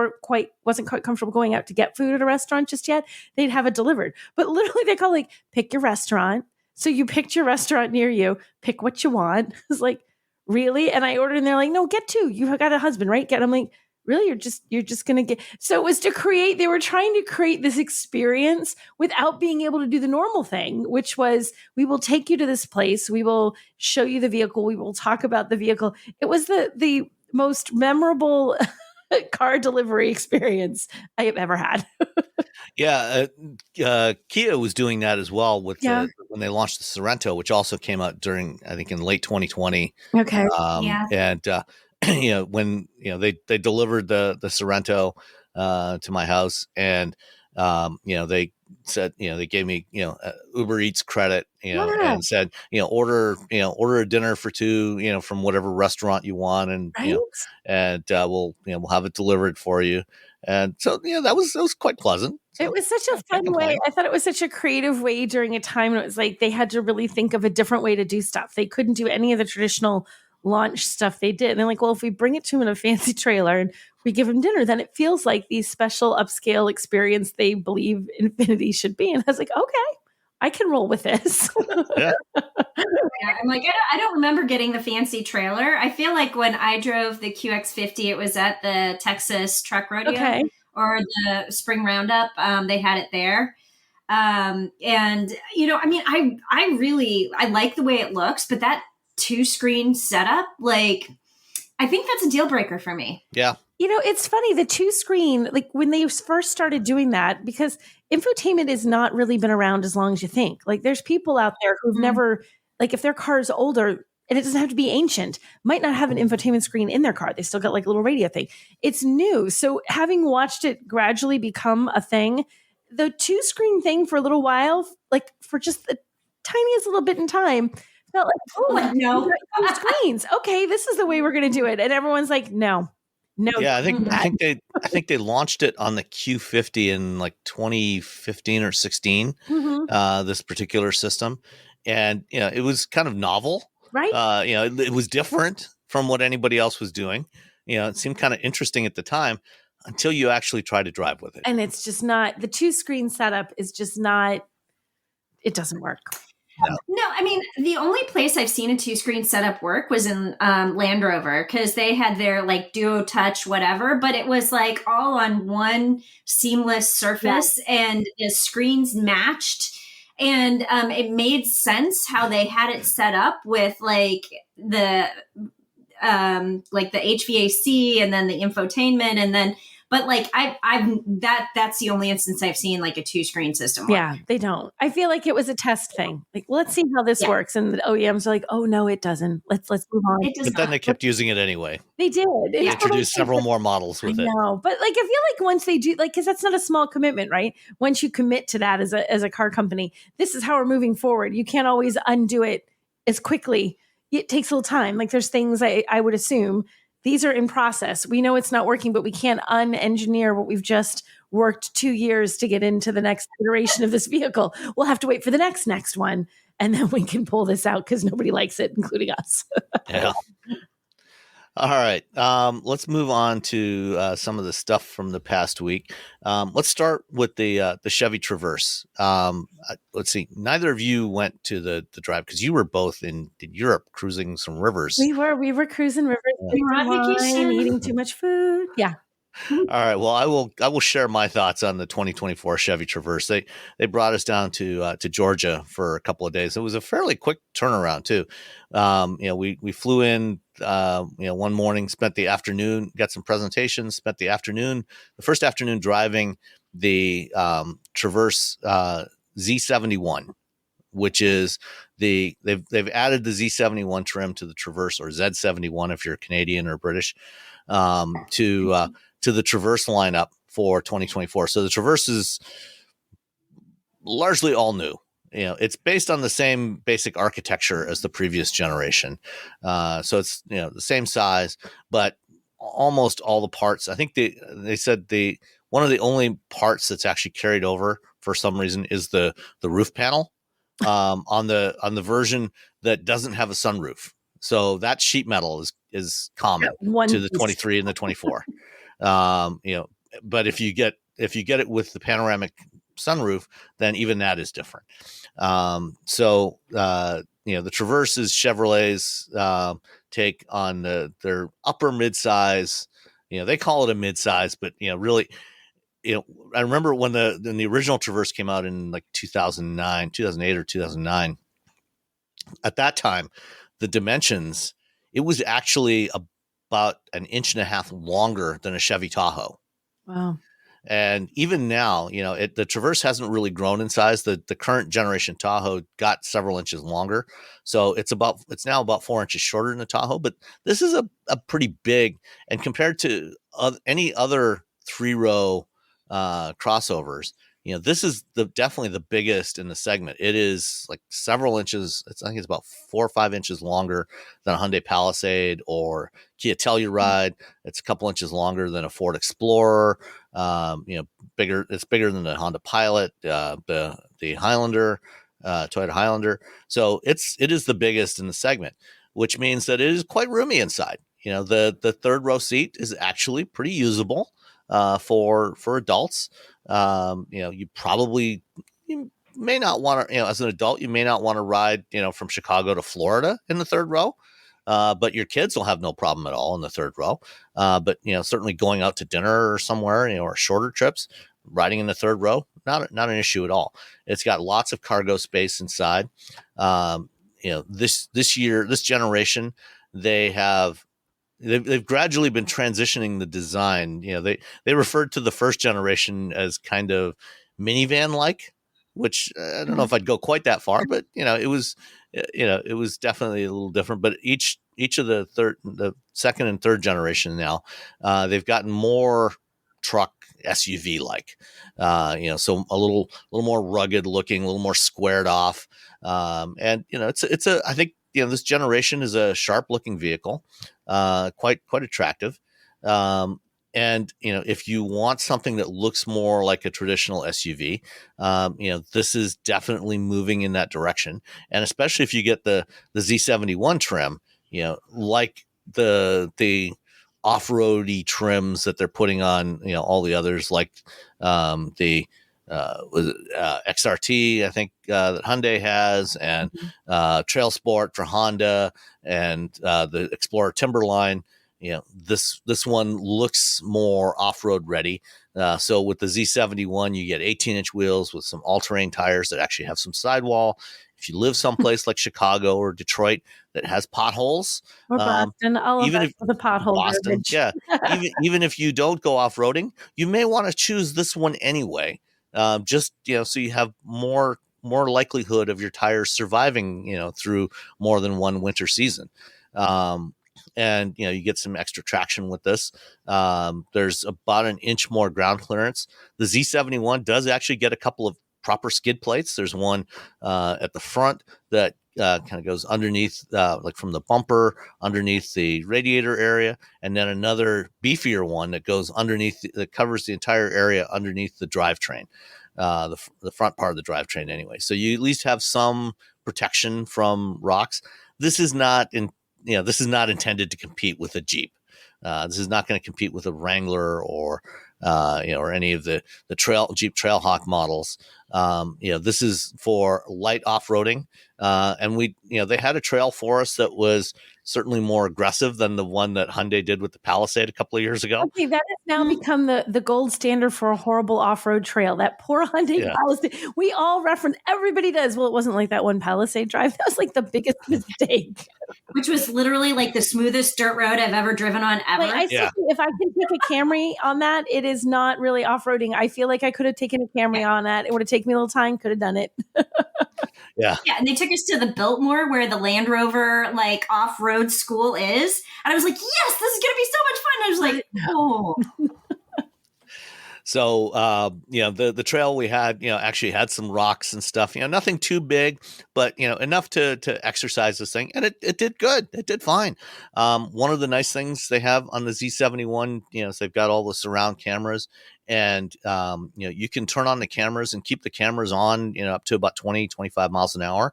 wasn't quite comfortable going out to get food at a restaurant just yet, they'd have it delivered. But literally they call pick your restaurant, So you picked your restaurant near you, pick what you want. It's like, really? And I ordered and they're like, no, get two. You got a husband, right? I'm like, really? You're just going to get. So it was they were trying to create this experience without being able to do the normal thing, which was, we will take you to this place. We will show you the vehicle. We will talk about the vehicle. It was the most memorable car delivery experience I have ever had. Yeah. Kia was doing that as well with when they launched the Sorento, which also came out I think in late 2020. Okay. And, when, they delivered the Sorento, to my house, and, they said, they gave me, Uber Eats credit, and said, order a dinner for two, from whatever restaurant you want. And, we'll have it delivered for you. And so, that was quite pleasant. So it was such a fun way. I thought it was such a creative way during a time when it was like they had to really think of a different way to do stuff. They couldn't do any of the traditional launch stuff they did. And they're like, well, if we bring it to them in a fancy trailer and we give them dinner, then it feels like the special upscale experience they believe Infiniti should be. And I was like, okay, I can roll with this. Yeah. I'm like, I don't remember getting the fancy trailer. I feel like when I drove the QX50, it was at the Texas Truck Rodeo or the Spring Roundup. They had it there. And, I like the way it looks, but that 2-screen setup, like, I think that's a deal breaker for me. Yeah. It's funny, the 2-screen, like when they first started doing that, because infotainment has not really been around as long as you think. Like there's people out there who've never, like if their car is older, and it doesn't have to be ancient, might not have an infotainment screen in their car. They still got like a little radio thing. It's new. So having watched it gradually become a thing, the 2-screen thing for a little while, like for just the tiniest little bit in time, felt like, oh, no, 2 screens. Okay, this is the way we're going to do it. And everyone's like, no. Yeah, I think they launched it on the Q50 in like 2015 or 16. This particular system, and it was kind of novel, right? It was different from what anybody else was doing. It seemed kind of interesting at the time until you actually try to drive with it. And it's just not, the 2-screen setup is just not. It doesn't work. No, I mean, the only place I've seen a 2-screen setup work was in Land Rover, because they had their like Duo Touch, whatever, but it was like all on one seamless surface and the screens matched. And it made sense how they had it set up with like the HVAC and then the infotainment, and then but like that's the only instance I've seen like a 2-screen system work. Yeah, they don't. I feel like it was a test thing. Like, let's see how this works. And the OEMs are like, oh no, it doesn't. Let's move on. But then they kept using it anyway. They did. They introduced several more models with it. No, but like I feel like once they do, like, because that's not a small commitment, right? Once you commit to that as a car company, this is how we're moving forward. You can't always undo it as quickly. It takes a little time. Like there's things I would assume. These are in process. We know it's not working, but we can't un-engineer what we've just worked 2 years to get into the next iteration of this vehicle. We'll have to wait for the next one, and then we can pull this out because nobody likes it, including us. Yeah. All right. Let's move on to some of the stuff from the past week. Let's start with the Chevy Traverse. Let's see. Neither of you went to the drive because you were both in Europe cruising some rivers. We were cruising rivers. We were on vacation, eating too much food. Yeah. All right. Well, I will share my thoughts on the 2024 Chevy Traverse. They brought us down to Georgia for a couple of days. It was a fairly quick turnaround too. We flew in one morning, spent the afternoon, got some presentations, spent the first afternoon driving the Traverse Z71, which is they've added the Z71 trim to the Traverse, or Z71 if you're Canadian or British, to the Traverse lineup for 2024. So the Traverse is largely all new. It's based on the same basic architecture as the previous generation. So it's, the same size, but almost all the parts. I think they said one of the only parts that's actually carried over for some reason is the roof panel on the version that doesn't have a sunroof. So that sheet metal is common to the 23 and the 24. But if you get it with the panoramic sunroof, then even that is different. The Traverses, Chevrolets take on their upper midsize. They call it a midsize, but really, I remember when the original Traverse came out in like 2008 or 2009. At that time, the dimensions, it was actually about 1.5 inches longer than a Chevy Tahoe. Wow. And even now, the Traverse hasn't really grown in size. The current generation Tahoe got several inches longer. So it's now about 4 inches shorter than the Tahoe, but this is a pretty big, and compared to any other 3-row crossovers, this is definitely the biggest in the segment. It is like several inches. I think it's about 4 or 5 inches longer than a Hyundai Palisade or Kia Telluride. It's a couple inches longer than a Ford Explorer. Bigger. It's bigger than the Honda Pilot, the Highlander, Toyota Highlander. So it is the biggest in the segment, which means that it is quite roomy inside. The third row seat is actually pretty usable for adults. You may not want to, as an adult, you may not want to ride, from Chicago to Florida in the third row. But your kids will have no problem at all in the third row. But certainly going out to dinner or somewhere, or shorter trips, riding in the third row, not an issue at all. It's got lots of cargo space inside. This generation, they've gradually been transitioning the design. They referred to the first generation as kind of minivan like, which I don't know if I'd go quite that far, but it was definitely a little different. But each of the second and third generation now, they've gotten more truck SUV like, so a little more rugged looking, a little more squared off, and I think this generation is a sharp looking vehicle, quite attractive. And if you want something that looks more like a traditional SUV, this is definitely moving in that direction. And especially if you get the Z71 trim, like the off-roady trims that they're putting on, all the others, like the XRT, I think that Hyundai has, and Trail Sport for Honda, and the Explorer Timberline. This one looks more off-road ready. So with the Z71, you get 18-inch wheels with some all-terrain tires that actually have some sidewall. If you live someplace like Chicago or Detroit that has potholes, or Boston, even if the pothole Boston, yeah, even if you don't go off-roading, you may want to choose this one anyway. Just so you have more likelihood of your tires surviving, through more than one winter season. And you get some extra traction with this. There's about 1 inch more ground clearance. The Z71 does actually get a couple of proper skid plates. There's one at the front that kind of goes underneath, like from the bumper, underneath the radiator area, and then another beefier one that goes underneath, that covers the entire area underneath the drivetrain, the front part of the drivetrain anyway. So you at least have some protection from rocks. This is not intended to compete with a Jeep. This is not going to compete with a Wrangler or any of the Jeep Trailhawk models. This is for light off-roading. And they had a trail for us that was certainly more aggressive than the one that Hyundai did with the Palisade a couple of years ago. Okay, that has now become the gold standard for a horrible off-road trail. That poor Hyundai Palisade. We all reference, everybody does. Well, it wasn't like that one Palisade drive. That was like the biggest mistake. Which was literally like the smoothest dirt road I've ever driven on ever. If I can take a Camry on that, it is not really off-roading. I feel like I could have taken a Camry on that. It would have taken me a little time, could have done it. Yeah, and they took us to the Biltmore where the Land Rover like off-road school is, and I was like, yes, this is gonna be so much fun. I was like, oh. So, the trail we had, actually had some rocks and stuff, nothing too big, but, enough to exercise this thing. And it did good. It did fine. One of the nice things they have on the Z71, is they've got all the surround cameras, and, you can turn on the cameras and keep the cameras on, up to about 20, 25 miles an hour.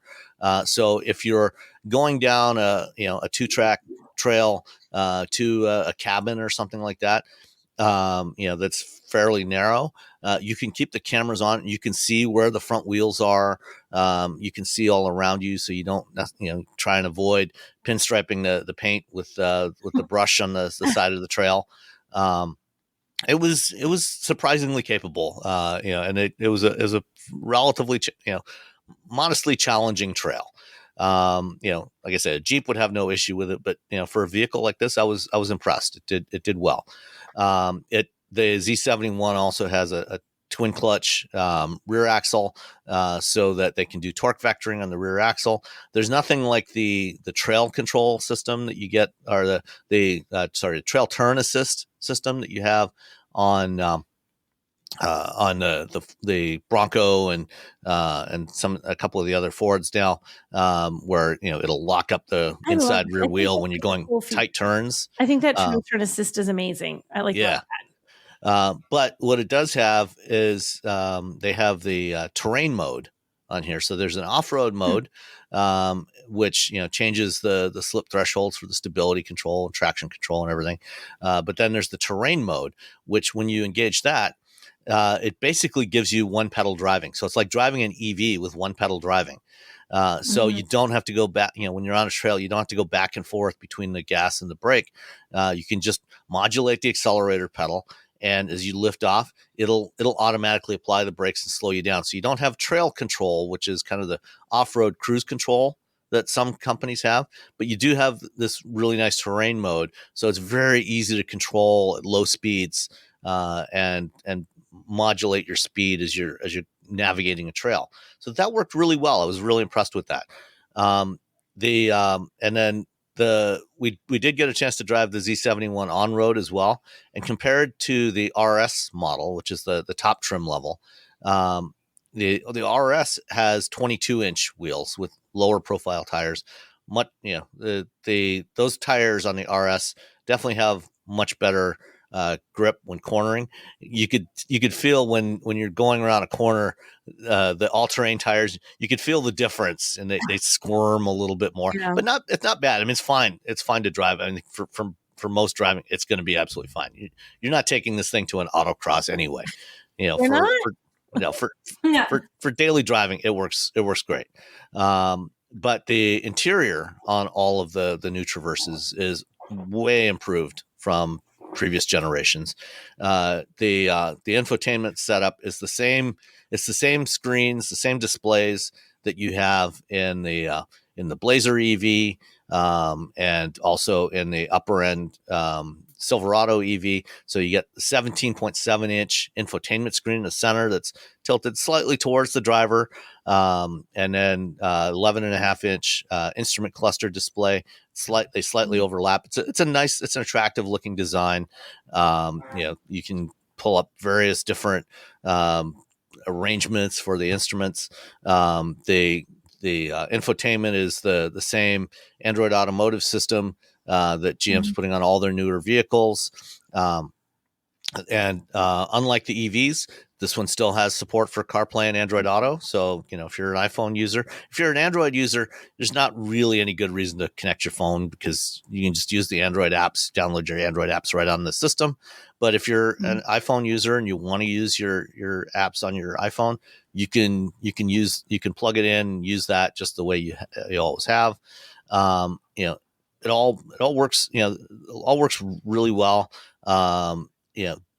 So if you're going down a 2-track trail to a cabin or something like that, that's fairly narrow. You can keep the cameras on. You can see where the front wheels are. You can see all around you, so you don't, try and avoid pinstriping the paint with the brush on the side of the trail. It was surprisingly capable, and it was a relatively, modestly challenging trail. Like I said, a Jeep would have no issue with it, but for a vehicle like this, I was impressed. It did well. The Z71 also has a twin clutch rear axle, so that they can do torque vectoring on the rear axle. There's nothing like the trail control system that you get, or the trail turn assist system that you have on the Bronco and a couple of the other Fords now, where it'll lock up the inside rear wheel when you're going tight turns. I think that trail turn assist is amazing. I like that. But what it does have is they have the terrain mode on here. So there's an off-road mode, which changes the slip thresholds for the stability control and traction control and everything. But then there's the terrain mode, which when you engage that, it basically gives you one pedal driving. So it's like driving an EV with one pedal driving. So you don't have to go back, when you're on a trail, you don't have to go back and forth between the gas and the brake. You can just modulate the accelerator pedal. And as you lift off, it'll automatically apply the brakes and slow you down. So you don't have trail control, which is kind of the off-road cruise control that some companies have, but you do have this really nice terrain mode. So it's very easy to control at low speeds, and modulate your speed as you're navigating a trail. So that worked really well. I was really impressed with that. And then we did get a chance to drive the Z71 on road as well, and compared to the RS model, which is the top trim level, the RS has 22-inch wheels with lower profile tires. Those tires on the RS definitely have much better grip when cornering. You could feel when you're going around a corner, the all-terrain tires, you could feel the difference, and they squirm a little bit more. But it's not bad. I mean, it's fine. It's fine to drive. I mean, for most driving, it's going to be absolutely fine. You're not taking this thing to an autocross anyway. For daily driving, it works great. But the interior on all of the new Traverses is way improved from previous generations. The infotainment setup is the same. It's the same screens, the same displays that you have in the Blazer EV, and also in the upper end Silverado EV. So you get the 17.7-inch infotainment screen in the center that's tilted slightly towards the driver, and then 11.5-inch instrument cluster display. They slightly overlap. It's an attractive looking design. You can pull up various different arrangements for the instruments. The infotainment is the same Android Automotive system that GM's putting on all their newer vehicles. And unlike the EVs, this one still has support for CarPlay and Android Auto. So, if you're an iPhone user, if you're an Android user, there's not really any good reason to connect your phone, because you can just use the Android apps, download your Android apps right on the system. But if you're an iPhone user and you want to use your apps on your iPhone, you can plug it in and use that just the way you always have. It all works. It all works really well.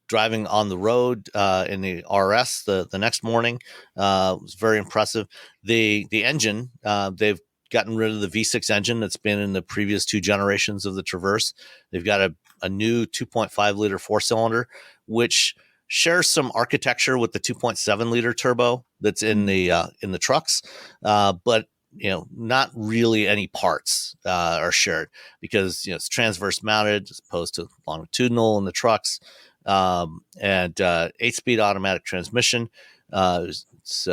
Driving on the road in the RS the next morning was very impressive. The engine, they've gotten rid of the V6 engine that's been in the previous two generations of the Traverse. They've got a new 2.5 liter 4-cylinder, which shares some architecture with the 2.7 liter turbo that's in the trucks, but not really any parts are shared, because it's transverse mounted as opposed to longitudinal in the trucks. And 8-speed automatic transmission. It's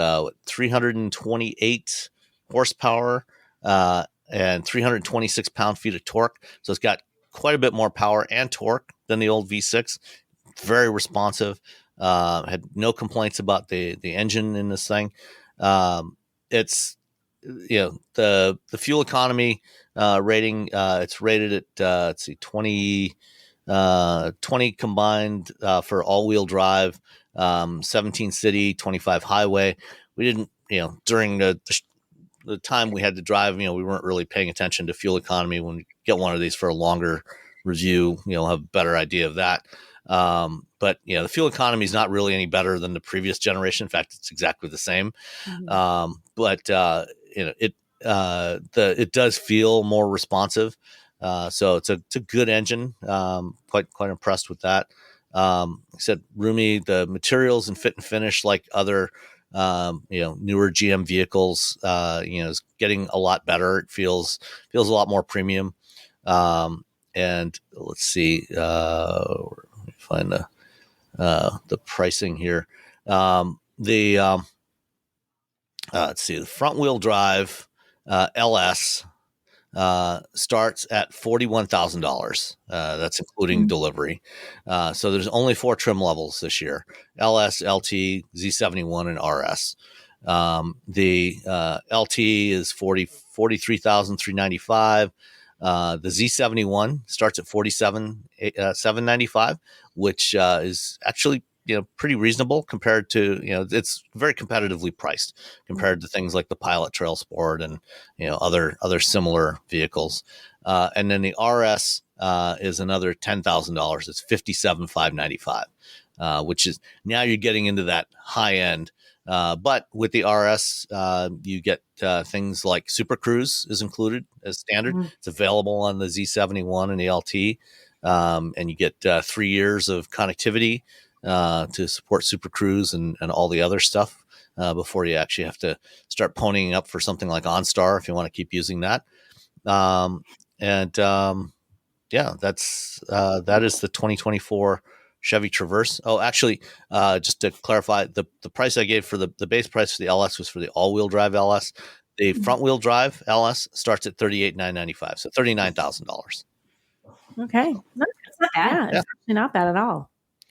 328 horsepower and 326 pound-feet of torque. So it's got quite a bit more power and torque than the old V6. Very responsive. Had no complaints about the engine in this thing. It's the fuel economy rating. It's rated at 20. 20 combined for all-wheel drive, 17 city, 25 highway. We didn't, during the time we had to drive, we weren't really paying attention to fuel economy. When we get one of these for a longer review, have a better idea of that. But the fuel economy is not really any better than the previous generation. In fact, it's exactly the same. It does feel more responsive. So it's a good engine. Quite impressed with that. Like I said, roomy. The materials and fit and finish, like other newer GM vehicles, is getting a lot better. It feels a lot more premium. And let's see, let me find the pricing here. Let's see, the front wheel drive LS starts at $41,000. That's including delivery. So there's only 4 trim levels this year: LS, LT, Z71, and RS. The LT is $43,395. The Z71 starts at $47,795, which is actually pretty reasonable compared to it's very competitively priced compared to things like the Pilot Trail Sport and other similar vehicles. And then the RS is another $10,000. It's $57,595, which is now you're getting into that high end. But with the RS, you get things like Super Cruise is included as standard. It's available on the Z71 and the LT, and you get 3 years of connectivity to support Super Cruise and all the other stuff before you actually have to start ponying up for something like OnStar if you want to keep using that. That is the 2024 Chevy Traverse. Oh, actually, just to clarify, the price I gave for the base price for the LS was for the all-wheel drive LS. The front-wheel drive LS starts at $38,995, so $39,000. Okay, it's not bad. It's actually not bad at all.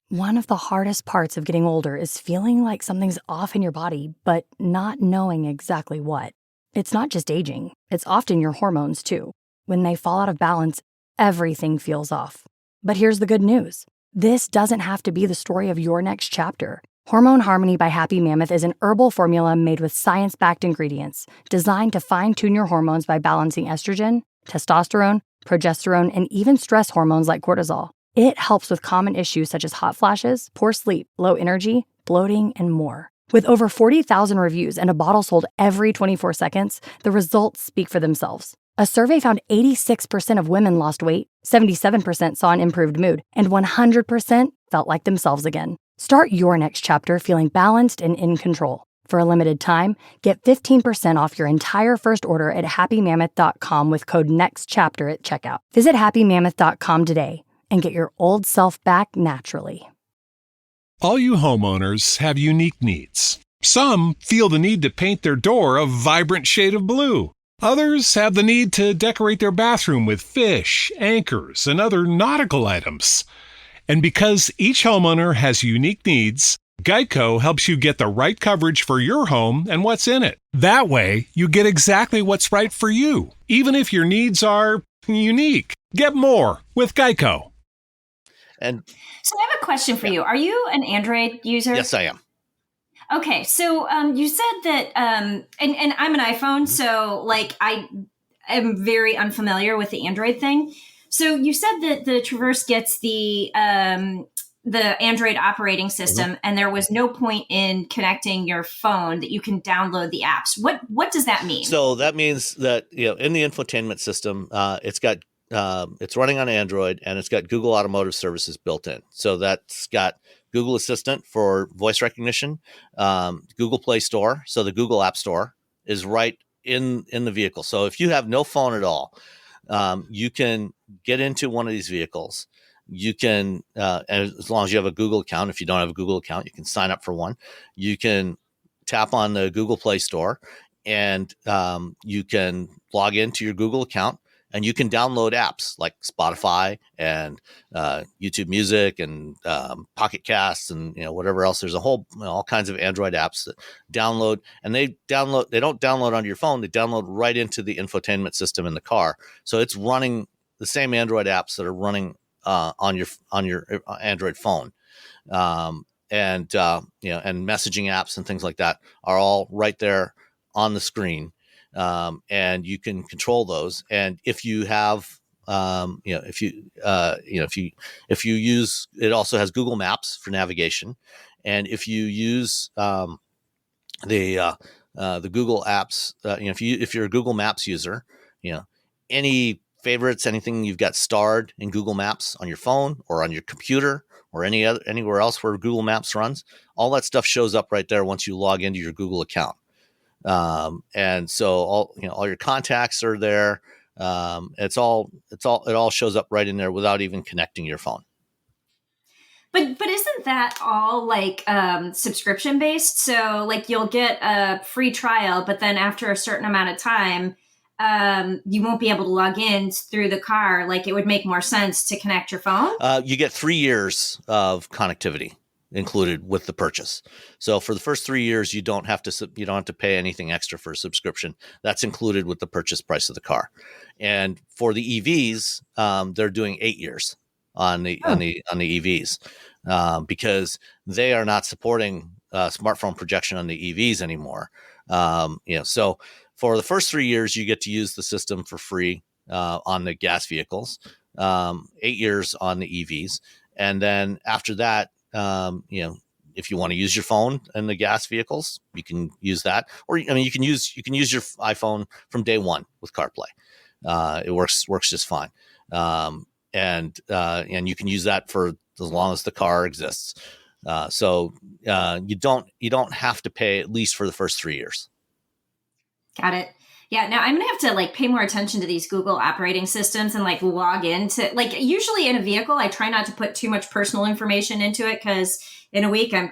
One of the hardest parts of getting older is feeling like something's off in your body, but not knowing exactly what. It's not just aging. It's often your hormones, too. When they fall out of balance, everything feels off. But here's the good news. This doesn't have to be the story of your next chapter. Hormone Harmony by Happy Mammoth is an herbal formula made with science-backed ingredients designed to fine-tune your hormones by balancing estrogen, testosterone, progesterone, and even stress hormones like cortisol. It helps with common issues such as hot flashes, poor sleep, low energy, bloating, and more. With over 40,000 reviews and a bottle sold every 24 seconds, the results speak for themselves. A survey found 86% of women lost weight, 77% saw an improved mood, and 100% felt like themselves again. Start your next chapter feeling balanced and in control. For a limited time, get 15% off your entire first order at happymammoth.com with code NEXTCHAPTER at checkout. Visit happymammoth.com today and get your old self back naturally. All you homeowners have unique needs. Some feel the need to paint their door a vibrant shade of blue. Others have the need to decorate their bathroom with fish, anchors, and other nautical items. And because each homeowner has unique needs, Geico helps you get the right coverage for your home and what's in it. That way, you get exactly what's right for you, even if your needs are unique. Get more with Geico. And so I have a question for you. Are you an Android user? Yes, I am. Okay, so you said that, and I'm an iPhone, so like I am very unfamiliar with the Android thing. So you said that the Traverse gets the Android operating system, and there was no point in connecting your phone that you can download the apps. What does that mean? So that means that in the infotainment system, it's running on Android, and it's got Google Automotive Services built in. So that's got Google Assistant for voice recognition, Google Play Store. So the Google App Store is right in the vehicle. So if you have no phone at all, you can get into one of these vehicles. You can, as long as you have a Google account. If you don't have a Google account, you can sign up for one. You can tap on the Google Play Store, and you can log into your Google account. And you can download apps like Spotify and YouTube Music and Pocket Casts and whatever else. There's a whole all kinds of Android apps that download, and they don't download onto your phone. They download right into the infotainment system in the car. So it's running the same Android apps that are running on your Android phone. And messaging apps and things like that are all right there on the screen. And you can control those. And if you have, if you use, it also has Google Maps for navigation. And if you use the Google apps, if you're a Google Maps user, any favorites, anything you've got starred in Google Maps on your phone or on your computer or anywhere else where Google Maps runs, all that stuff shows up right there once you log into your Google account. And so all your contacts are there. It all shows up right in there without even connecting your phone. But isn't that all like subscription based? So like you'll get a free trial, but then after a certain amount of time, you won't be able to log in through the car. Like it would make more sense to connect your phone. You get 3 years of connectivity included with the purchase. So for the first 3 years, you don't have to pay anything extra for a subscription. That's included with the purchase price of the car. And for the EVs, they're doing 8 years on the EVs because they are not supporting smartphone projection on the EVs anymore. So for the first 3 years, you get to use the system for free on the gas vehicles, 8 years on the EVs. And then after that, if you want to use your phone in the gas vehicles, you can use that. Or, you can use your iPhone from day one with CarPlay. It works just fine. And you can use that for as long as the car exists. So you don't have to pay at least for the first 3 years. Got it. Yeah. Now I'm going to have to pay more attention to these Google operating systems and log into usually in a vehicle, I try not to put too much personal information into it because in a week I'm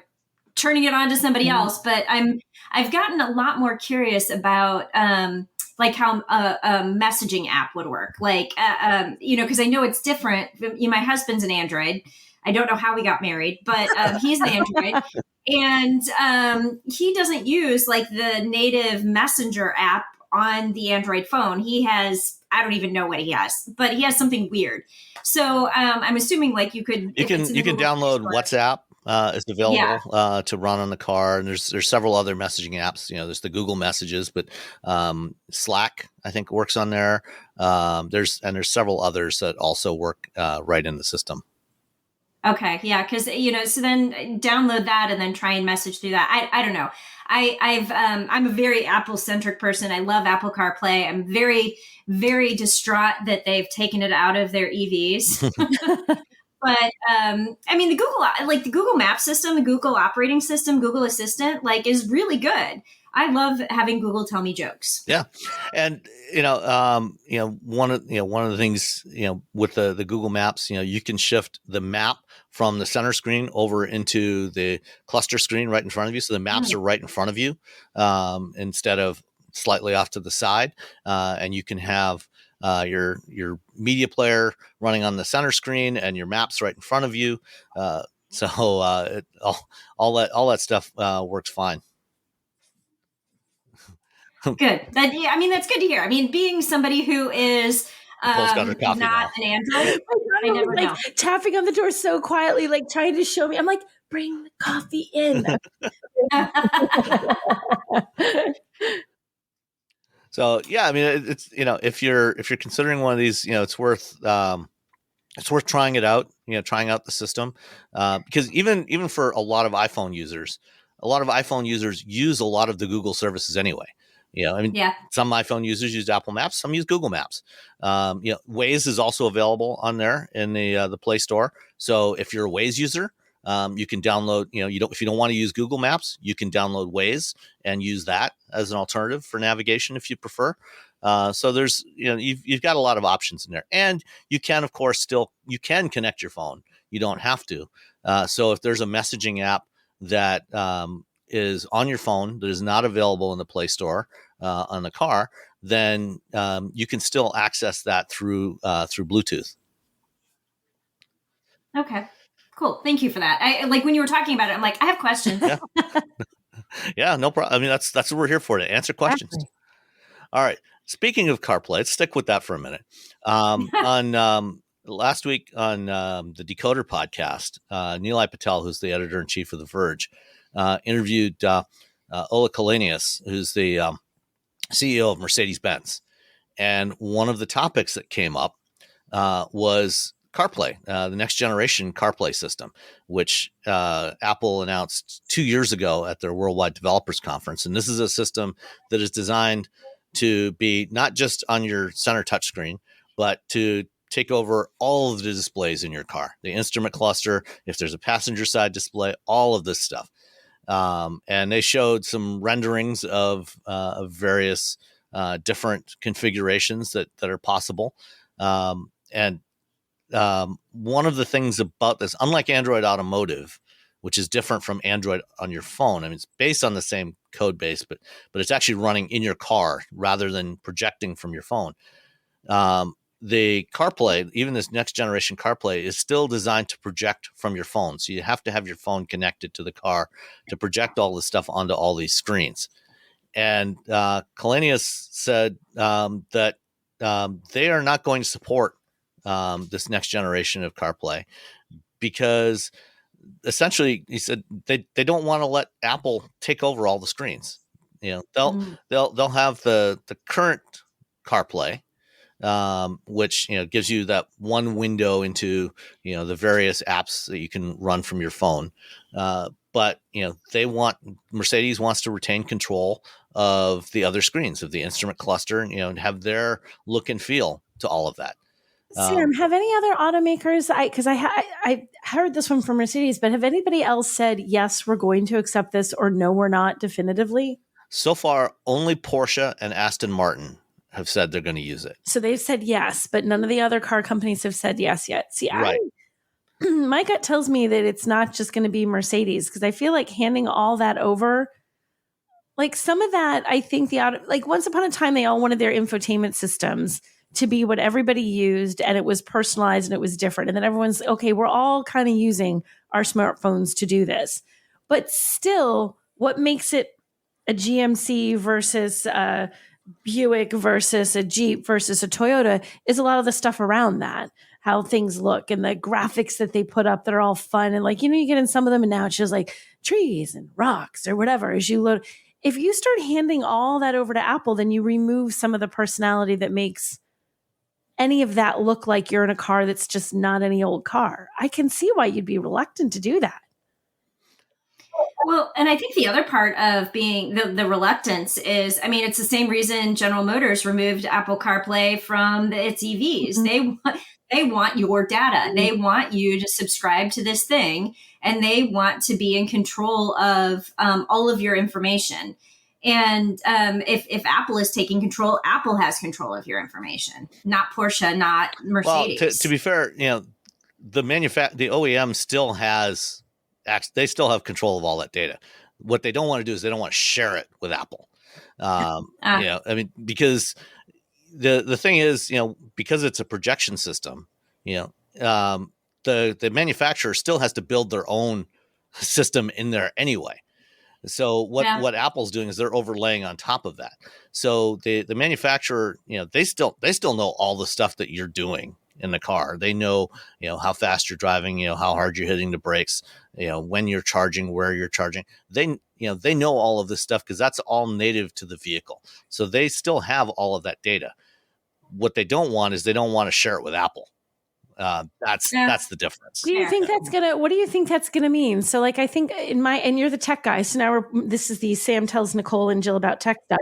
turning it on to somebody else. But I've gotten a lot more curious about how a messaging app would work. Because I know it's different. My husband's an Android. I don't know how we got married, but he's an Android. And he doesn't use the native messenger app on the Android phone. He has, I don't even know what he has, but he has something weird. So I'm assuming you can download WhatsApp. Is available to run on the car, and there's several other messaging apps. There's the Google Messages, but Slack I think works on there. There's several others that also work right in the system. Okay, yeah, because so then download that and then try and message through that. I don't know. I'm a very Apple centric person. I love Apple CarPlay. I'm very, very distraught that they've taken it out of their EVs. But the Google Maps system, the Google operating system, Google Assistant, is really good. I love having Google tell me jokes. Yeah, and one of the things with the Google Maps, you can shift the map from the center screen over into the cluster screen right in front of you, so the maps are right in front of you instead of slightly off to the side, and you can have your media player running on the center screen and your maps right in front of you. So all that stuff works fine. Good. That's good to hear. Being somebody who is not an Android, I never know. Tapping on the door so quietly, trying to show me. I'm like, bring the coffee in. So yeah, it's if you're considering one of these, it's worth trying it out. Trying out the system because even for a lot of iPhone users use a lot of the Google services anyway. Some iPhone users use Apple Maps, some use Google Maps. Waze is also available on there in the Play Store. So if you're a Waze user, you can download. If you don't want to use Google Maps, you can download Waze and use that as an alternative for navigation if you prefer. So there's you've got a lot of options in there, and you can of course you can connect your phone. You don't have to. So if there's a messaging app that is on your phone that is not available in the Play Store on the car, then you can still access that through Bluetooth. Okay, cool. Thank you for that. I when you were talking about it, I'm like, I have questions. Yeah, no problem. That's what we're here for, to answer questions. Exactly. All right. Speaking of CarPlay, let's stick with that for a minute. On last week on the Decoder podcast, Nilay Patel, who's the editor-in-chief of The Verge, interviewed Ola Kalenius, who's the CEO of Mercedes-Benz. And one of the topics that came up was CarPlay, the next generation CarPlay system, which Apple announced 2 years ago at their Worldwide Developers Conference. And this is a system that is designed to be not just on your center touchscreen, but to take over all of the displays in your car, the instrument cluster, if there's a passenger side display, all of this stuff. And they showed some renderings of various different configurations that are possible. And one of the things about this, unlike Android Automotive, which is different from Android on your phone, I mean, it's based on the same code base, but it's actually running in your car rather than projecting from your phone. The CarPlay, even this next generation CarPlay, is still designed to project from your phone. So you have to have your phone connected to the car to project all this stuff onto all these screens. And Kalenius said that they are not going to support this next generation of CarPlay because essentially he said they don't want to let Apple take over all the screens. You know, they'll have the current CarPlay, which, you know, gives you that one window into, you know, the various apps that you can run from your phone. But, you know, Mercedes wants to retain control of the other screens, of the instrument cluster, you know, and have their look and feel to all of that. Sam, have any other automakers, because I heard this one from Mercedes, but have anybody else said, yes, we're going to accept this, or no, we're not definitively? So far, only Porsche and Aston Martin have said they're going to use it. So they've said yes, but none of the other car companies have said yes yet. See, right. My gut tells me that it's not just going to be Mercedes, because I feel like handing all that over, like some of that, I think like once upon a time, they all wanted their infotainment systems to be what everybody used, and it was personalized and it was different. And then everyone's, okay, we're all kind of using our smartphones to do this. But still, what makes it a GMC versus a Buick versus a Jeep versus a Toyota is a lot of the stuff around that, how things look and the graphics that they put up that are all fun. And like, you know, you get in some of them and now it's just like trees and rocks or whatever as you load. If you start handing all that over to Apple, then you remove some of the personality that makes any of that look like you're in a car that's just not any old car. I can see why you'd be reluctant to do that. Well, and I think the other part of being the reluctance is, I mean, it's the same reason General Motors removed Apple CarPlay from its EVs. Mm-hmm. They want your data. Mm-hmm. They want you to subscribe to this thing, and they want to be in control of all of your information. And if Apple is taking control, Apple has control of your information, not Porsche, not Mercedes. Well, to be fair, you know, the OEM still has, they still have control of all that data. What they don't want to do is they don't want to share it with Apple. You know, I mean, because the thing is, you know, because it's a projection system, you know, the manufacturer still has to build their own system in there anyway. So what Apple's doing is they're overlaying on top of that. So the manufacturer, you know, they still know all the stuff that you're doing in the car. They know, you know, how fast you're driving, you know, how hard you're hitting the brakes, you know, when you're charging, where you're charging. They know all of this stuff because that's all native to the vehicle. So they still have all of that data. What they don't want is they don't want to share it with Apple. That's the difference. Do you think what do you think that's gonna mean? So like, I think and you're the tech guy. So now this is the Sam tells Nicole and Jill about tech stuff.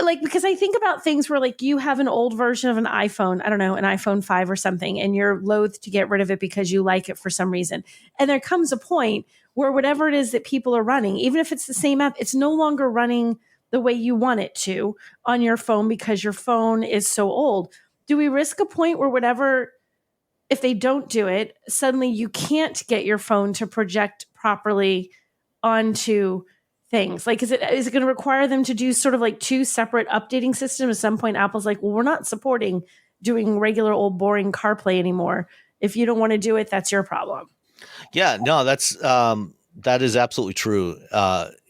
Because I think about things where like you have an old version of an iPhone, I don't know, an iPhone 5 or something, and you're loath to get rid of it because you like it for some reason. And there comes a point where whatever it is that people are running, even if it's the same app, it's no longer running the way you want it to on your phone because your phone is so old. Do we risk a point where if they don't do it, suddenly you can't get your phone to project properly onto things? Like, is it going to require them to do sort of like two separate updating systems? At some point, Apple's like, well, we're not supporting doing regular old boring CarPlay anymore. If you don't want to do it, that's your problem. Yeah, no, that is absolutely true.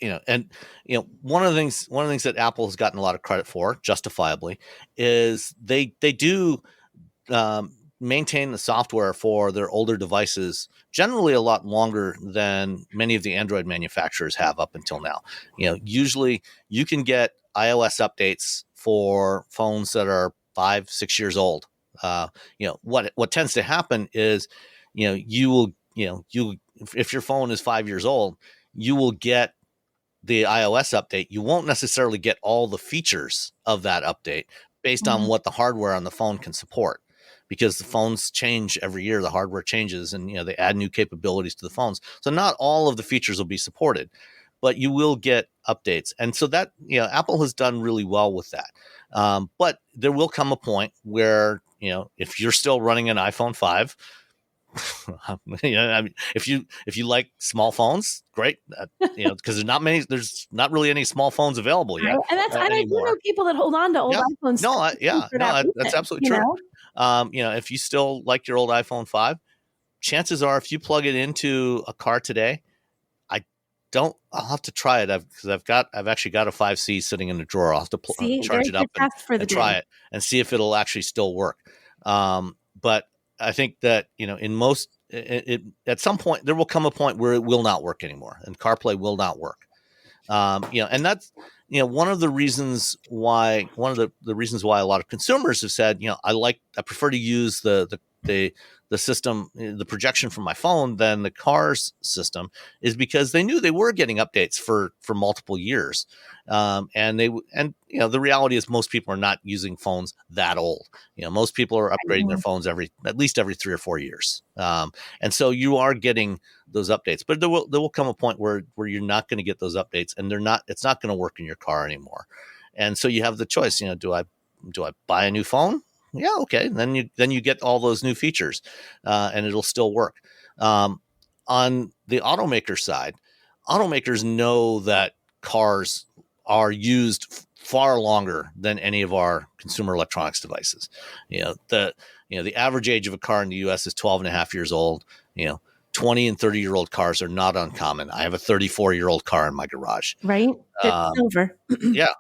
You know, and you know, one of the things that Apple has gotten a lot of credit for, justifiably, is they do maintain the software for their older devices generally a lot longer than many of the Android manufacturers have up until now. Usually you can get iOS updates for phones that are 5-6 years old. What tends to happen is, you if your phone is 5 years old, you will get the iOS update. You won't necessarily get all the features of that update based on what the hardware on the phone can support, because the phones change every year. The hardware changes, and they add new capabilities to the phones. So not all of the features will be supported, but you will get updates. And so that, Apple has done really well with that. But there will come a point where, if you're still running an iPhone 5, if you like small phones, great. Because there's not really any small phones available yet. And I do know people that hold on to old iPhones. That's absolutely true. If you still like your old iPhone 5, chances are if you plug it into a car today, I'll have to try it because I've actually got a 5C sitting in the drawer. I'll have to charge it up and try it and see if it'll actually still work. But I think that, in most, at some point there will come a point where it will not work anymore, and CarPlay will not work. And that's, one of the reasons why a lot of consumers have said, I prefer to use the system, the projection from my phone than the car's system, is because they knew they were getting updates for multiple years. And the reality is most people are not using phones that old. Most people are upgrading their phones at least every 3 or 4 years. And so you are getting those updates, but there will come a point where you're not going to get those updates, and it's not going to work in your car anymore. And so you have the choice, do I buy a new phone? Yeah, okay. Then you get all those new features, and it'll still work. On the automaker side, automakers know that cars are used far longer than any of our consumer electronics devices. The average age of a car in the U.S. is 12 and a half years old. 20 and 30-year-old cars are not uncommon. I have a 34-year-old car in my garage. Right? It's silver. Yeah.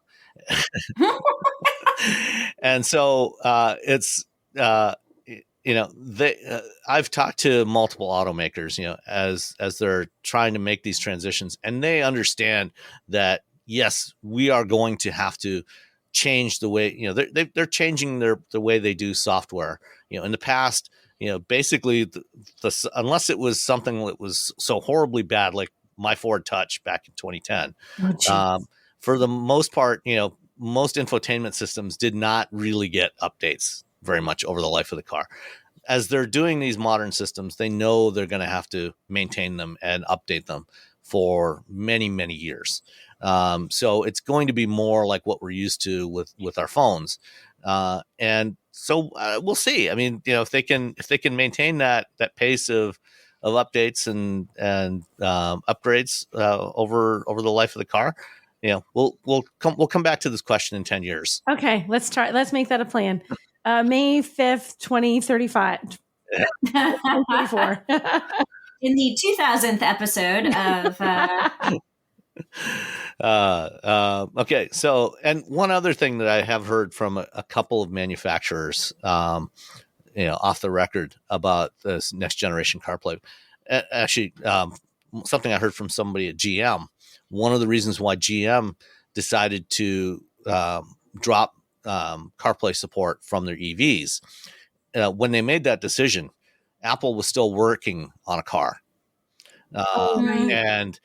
And so it's I've talked to multiple automakers, as they're trying to make these transitions, and they understand that yes, we are going to have to change the way, they're changing the way they do software. In the past, basically unless it was something that was so horribly bad, like my Ford Touch back in 2010, for the most part, most infotainment systems did not really get updates very much over the life of the car. As they're doing these modern systems, they know they're going to have to maintain them and update them for many, many years. So it's going to be more like what we're used to with our phones. And so we'll see. I mean, if they can maintain that pace of updates and upgrades over the life of the car, we'll come back to this question in 10 years. Okay, let's make that a plan. May 5th, 2035. 2034. In the 2000th episode of okay, so, and one other thing that I have heard from a couple of manufacturers, off the record about this next generation CarPlay, actually, something I heard from somebody at GM. One of the reasons why GM decided to drop CarPlay support from their EVs, when they made that decision, Apple was still working on a car. And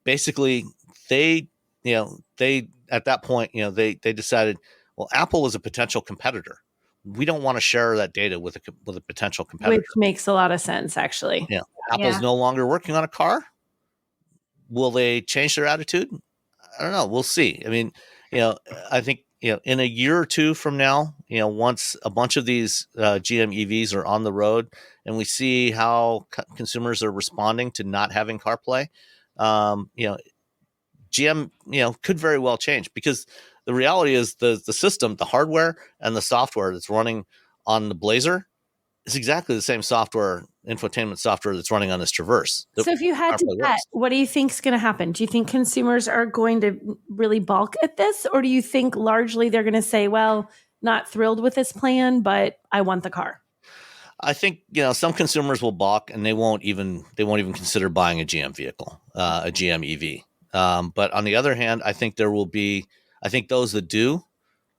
basically they at that point, they decided, well, Apple is a potential competitor. We don't want to share that data with a potential competitor. Which makes a lot of sense, actually. Yeah. Apple's no longer working on a car. Will they change their attitude? I don't know. We'll see. I mean, I think, in a year or two from now, once a bunch of these GM EVs are on the road and we see how consumers are responding to not having CarPlay, GM, could very well change, because the reality is the system, the hardware and the software that's running on the Blazer is exactly the same infotainment software that's running on this Traverse. So if you had to bet, what do you think is going to happen? Do you think consumers are going to really balk at this? Or do you think largely they're going to say, well, not thrilled with this plan, but I want the car. I think, some consumers will balk and they won't even consider buying a GM vehicle, a GM EV. But on the other hand, I think those that do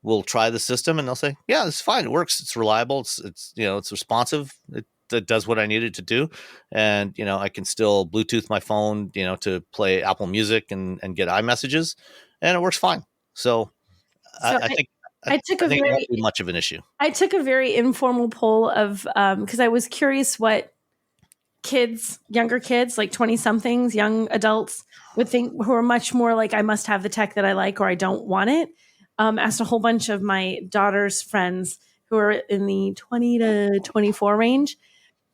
will try the system and they'll say, yeah, it's fine. It works. It's reliable. It's responsive. It does what I need it to do. And, I can still Bluetooth my phone, to play Apple Music and get iMessages, and it works fine. So I think it won't be much of an issue. I took a very informal poll of, because I was curious what younger kids, like 20 somethings, young adults would think, who are much more like, I must have the tech that I like, or I don't want it. Asked a whole bunch of my daughter's friends who are in the 20 to 24 range.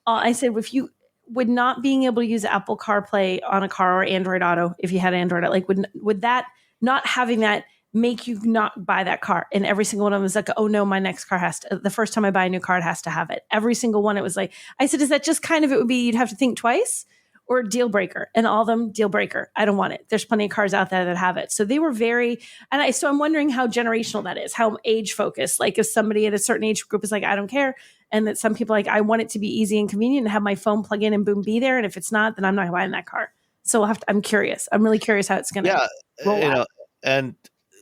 I said, if you would not being able to use Apple CarPlay on a car or Android Auto, if you had Android, like would that, not having that, make you not buy that car? And every single one of them was like, oh no, my next car the first time I buy a new car, it has to have it. Every single one, it was like, I said, is that just kind of, it would be, you'd have to think twice, or deal breaker? And all of them, deal breaker. I don't want it. There's plenty of cars out there that have it. So they were so I'm wondering how generational that is, how age focused. Like if somebody at a certain age group is like, I don't care. And that some people like, I want it to be easy and convenient and have my phone plug in and boom, be there. And if it's not, then I'm not buying that car. So I'm curious. I'm really curious how it's going to roll out. And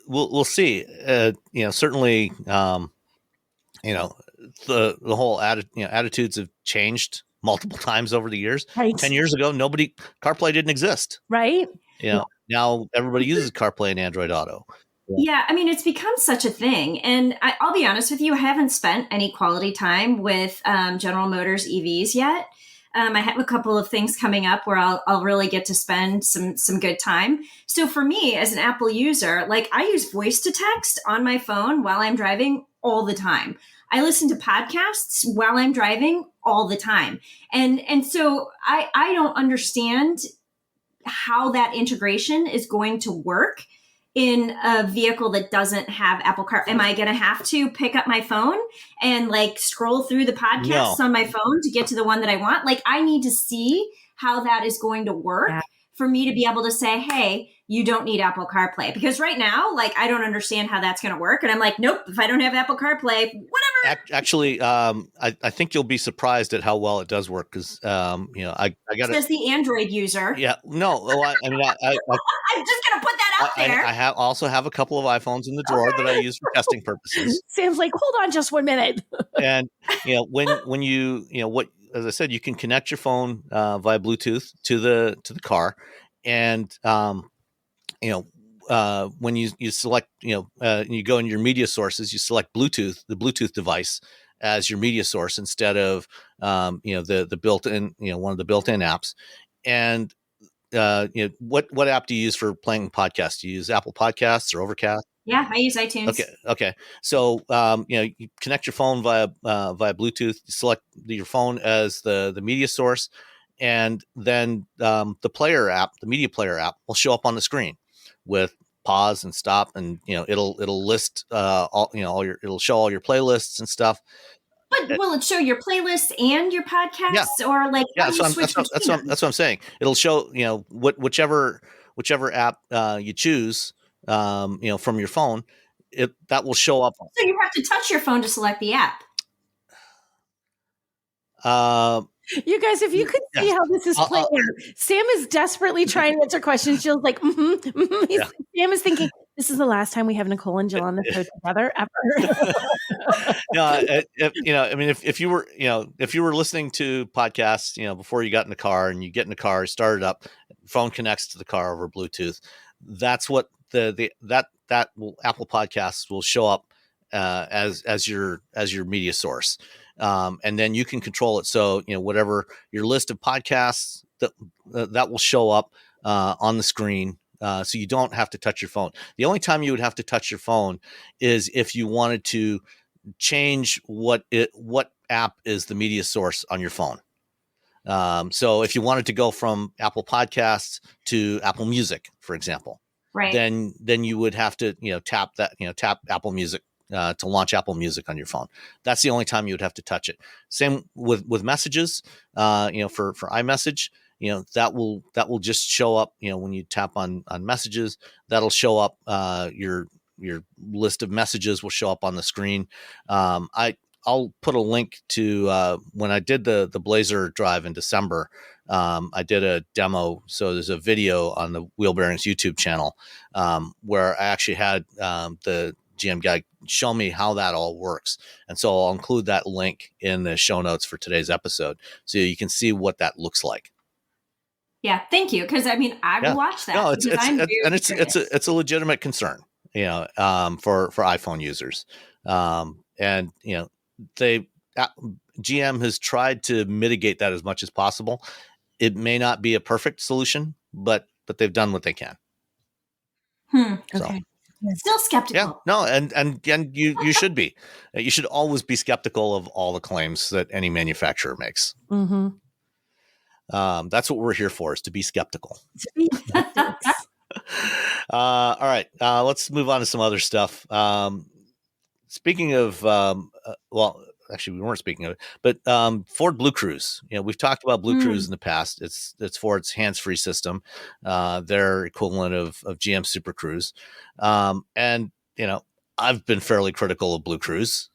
we'll see. Certainly, the whole attitudes have changed multiple times over the years. Right. 10 years ago, CarPlay didn't exist. Right. Now everybody uses CarPlay and Android Auto. Yeah, I mean, it's become such a thing. And I'll be honest with you, I haven't spent any quality time with General Motors EVs yet. I have a couple of things coming up where I'll really get to spend some good time. So for me, as an Apple user, like I use voice to text on my phone while I'm driving all the time. I listen to podcasts while I'm driving all the time. And so I don't understand how that integration is going to work in a vehicle that doesn't have Apple Car. Am I going to have to pick up my phone and like scroll through the podcasts on my phone to get to the one that I want? Like I need to see how that is going to work for me to be able to say, hey, you don't need Apple CarPlay. Because right now, like, I don't understand how that's going to work. And I'm like, nope, if I don't have Apple CarPlay, whatever. Actually, I think you'll be surprised at how well it does work. Because, I got Says the Android user. Yeah, no. I'm just going to put that out there. I also have a couple of iPhones in the drawer that I use for testing purposes. Sam's like, hold on just 1 minute. And, when you, as I said, you can connect your phone via Bluetooth to the car. And, when you select, you go in your media sources, you select the Bluetooth device as your media source instead of, the built-in, one of the built-in apps. And, what app do you use for playing podcasts? Do you use Apple Podcasts or Overcast? Yeah, I use iTunes. Okay. So, you connect your phone via Bluetooth, you select your phone as the media source, and then the media player app will show up on the screen with pause and stop, and it'll list it'll show all your playlists and stuff. But will it show your playlists and your podcasts, or like that's what I'm saying. It'll show whichever app you choose from your phone, that will show up. So you have to touch your phone to select the app. You guys, if you could see how this is playing out, Sam is desperately trying to answer questions. Jill's like, Sam is thinking, this is the last time we have Nicole and Jill on the show together ever. No, if you were listening to podcasts, before you got in the car, and you get in the car, start it up, phone connects to the car over Bluetooth. That's what Apple Podcasts will show up as your media source. And then you can control it. So, whatever your list of podcasts that will show up on the screen. So you don't have to touch your phone. The only time you would have to touch your phone is if you wanted to change what app is the media source on your phone. So if you wanted to go from Apple Podcasts to Apple Music, for example, right, then you would have to, tap Apple Music to launch Apple Music on your phone. That's the only time you would have to touch it. Same with messages, for iMessage, that will just show up, when you tap on messages, that'll show up your your list of messages will show up on the screen. I'll put a link to when I did the Blazer drive in December. I did a demo, so there's a video on the Wheel Bearings YouTube channel where I actually had the GM guy show me how that all works. And so I'll include that link in the show notes for today's episode so you can see what that looks like. Yeah, thank you. Because I mean, I will watch that. No, it's a legitimate concern, for iPhone users, and GM has tried to mitigate that as much as possible. It may not be a perfect solution, but they've done what they can. Okay. So. Still skeptical. Yeah, no, and you should be. You should always be skeptical of all the claims that any manufacturer makes. Mm-hmm. That's what we're here for, is to be skeptical. All right, let's move on to some other stuff. Speaking of, actually, we weren't speaking of it, but Ford BlueCruise. We've talked about BlueCruise in the past. It's Ford's hands-free system, their equivalent of GM Super Cruise. And I've been fairly critical of BlueCruise.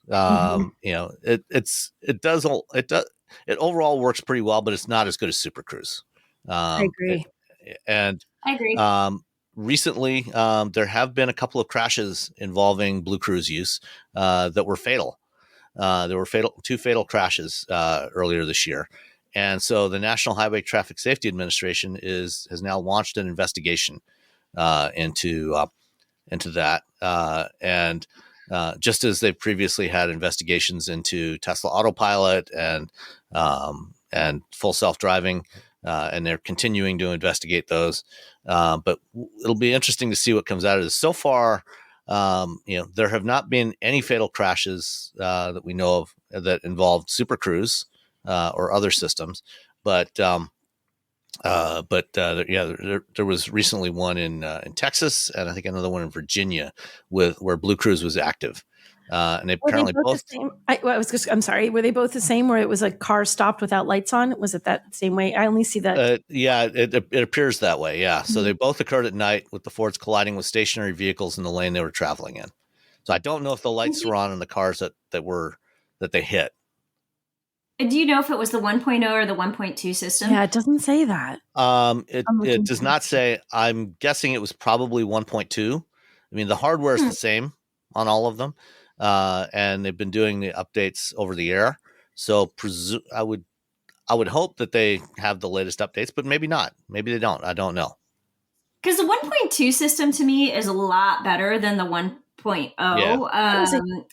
It overall works pretty well, but it's not as good as Super Cruise. I agree. I agree. Recently, there have been a couple of crashes involving BlueCruise use that were fatal. There were two fatal crashes earlier this year. And so the National Highway Traffic Safety Administration has now launched an investigation into that. And just as they've previously had investigations into Tesla Autopilot and full self-driving, and they're continuing to investigate those. But it'll be interesting to see what comes out of this. So far, there have not been any fatal crashes that we know of that involved Super Cruise or other systems. But there was recently one in Texas, and I think another one in Virginia where BlueCruise was active. And they apparently both. I'm sorry. Were they both the same? Where it was a car stopped without lights on? Was it that same way? I only see that. It appears that way. Yeah. So they both occurred at night, with the Fords colliding with stationary vehicles in the lane they were traveling in. So I don't know if the lights were on in the cars that they hit. Do you know if it was the 1.0 or the 1.2 system? Yeah, it doesn't say that. It does not say. I'm guessing it was probably 1.2. I mean, the hardware is the same on all of them. And they've been doing the updates over the air. So I would hope that they have the latest updates, but maybe not. Maybe they don't. I don't know. Because the 1.2 system to me is a lot better than the 1.0. Yeah.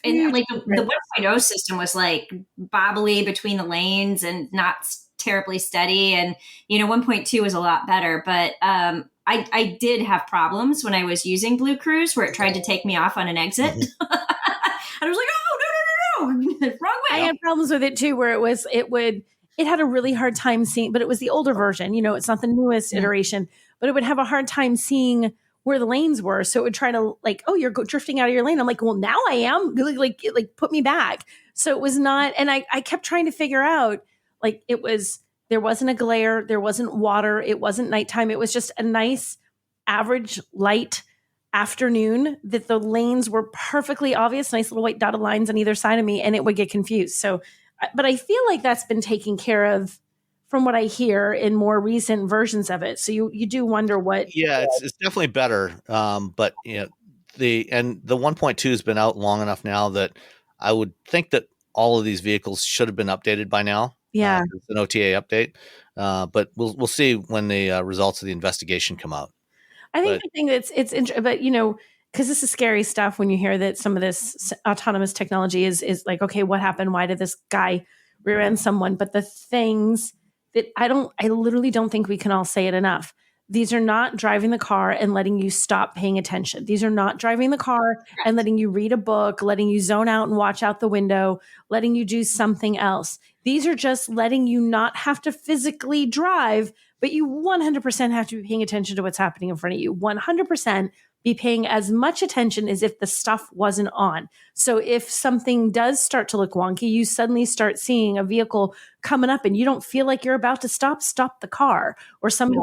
And like the 1.0 system was like bobbly between the lanes and not terribly steady. And, 1.2 was a lot better. But I did have problems when I was using BlueCruise where it tried to take me off on an exit. And I was like, oh, no, wrong way. I had problems with it too, where it had a really hard time seeing, but it was the older version, it's not the newest iteration, but it would have a hard time seeing where the lanes were. So it would try to you're drifting out of your lane. I'm like, well, now I am, like put me back. So it was not, and I kept trying to figure out, there wasn't a glare, there wasn't water, it wasn't nighttime. It was just a nice average light afternoon that the lanes were perfectly obvious, nice little white dotted lines on either side of me, and it would get confused. So, but I feel like that's been taken care of from what I hear in more recent versions of it. So you do wonder what. Yeah, it's definitely better. But the 1.2 has been out long enough now that I would think that all of these vehicles should have been updated by now. Yeah, it's an OTA update. But we'll see when the results of the investigation come out. I think the thing that's it's interesting, but because this is scary stuff when you hear that some of this autonomous technology is like, okay, what happened? Why did this guy rear end someone? But the things that I literally don't think we can all say it enough. These are not driving the car and letting you stop paying attention. These are not driving the car and letting you read a book, letting you zone out and watch out the window, letting you do something else. These are just letting you not have to physically drive, but you 100% have to be paying attention to what's happening in front of you. 100% be paying as much attention as if the stuff wasn't on. So if something does start to look wonky, you suddenly start seeing a vehicle coming up and you don't feel like you're about to stop the car or somebody,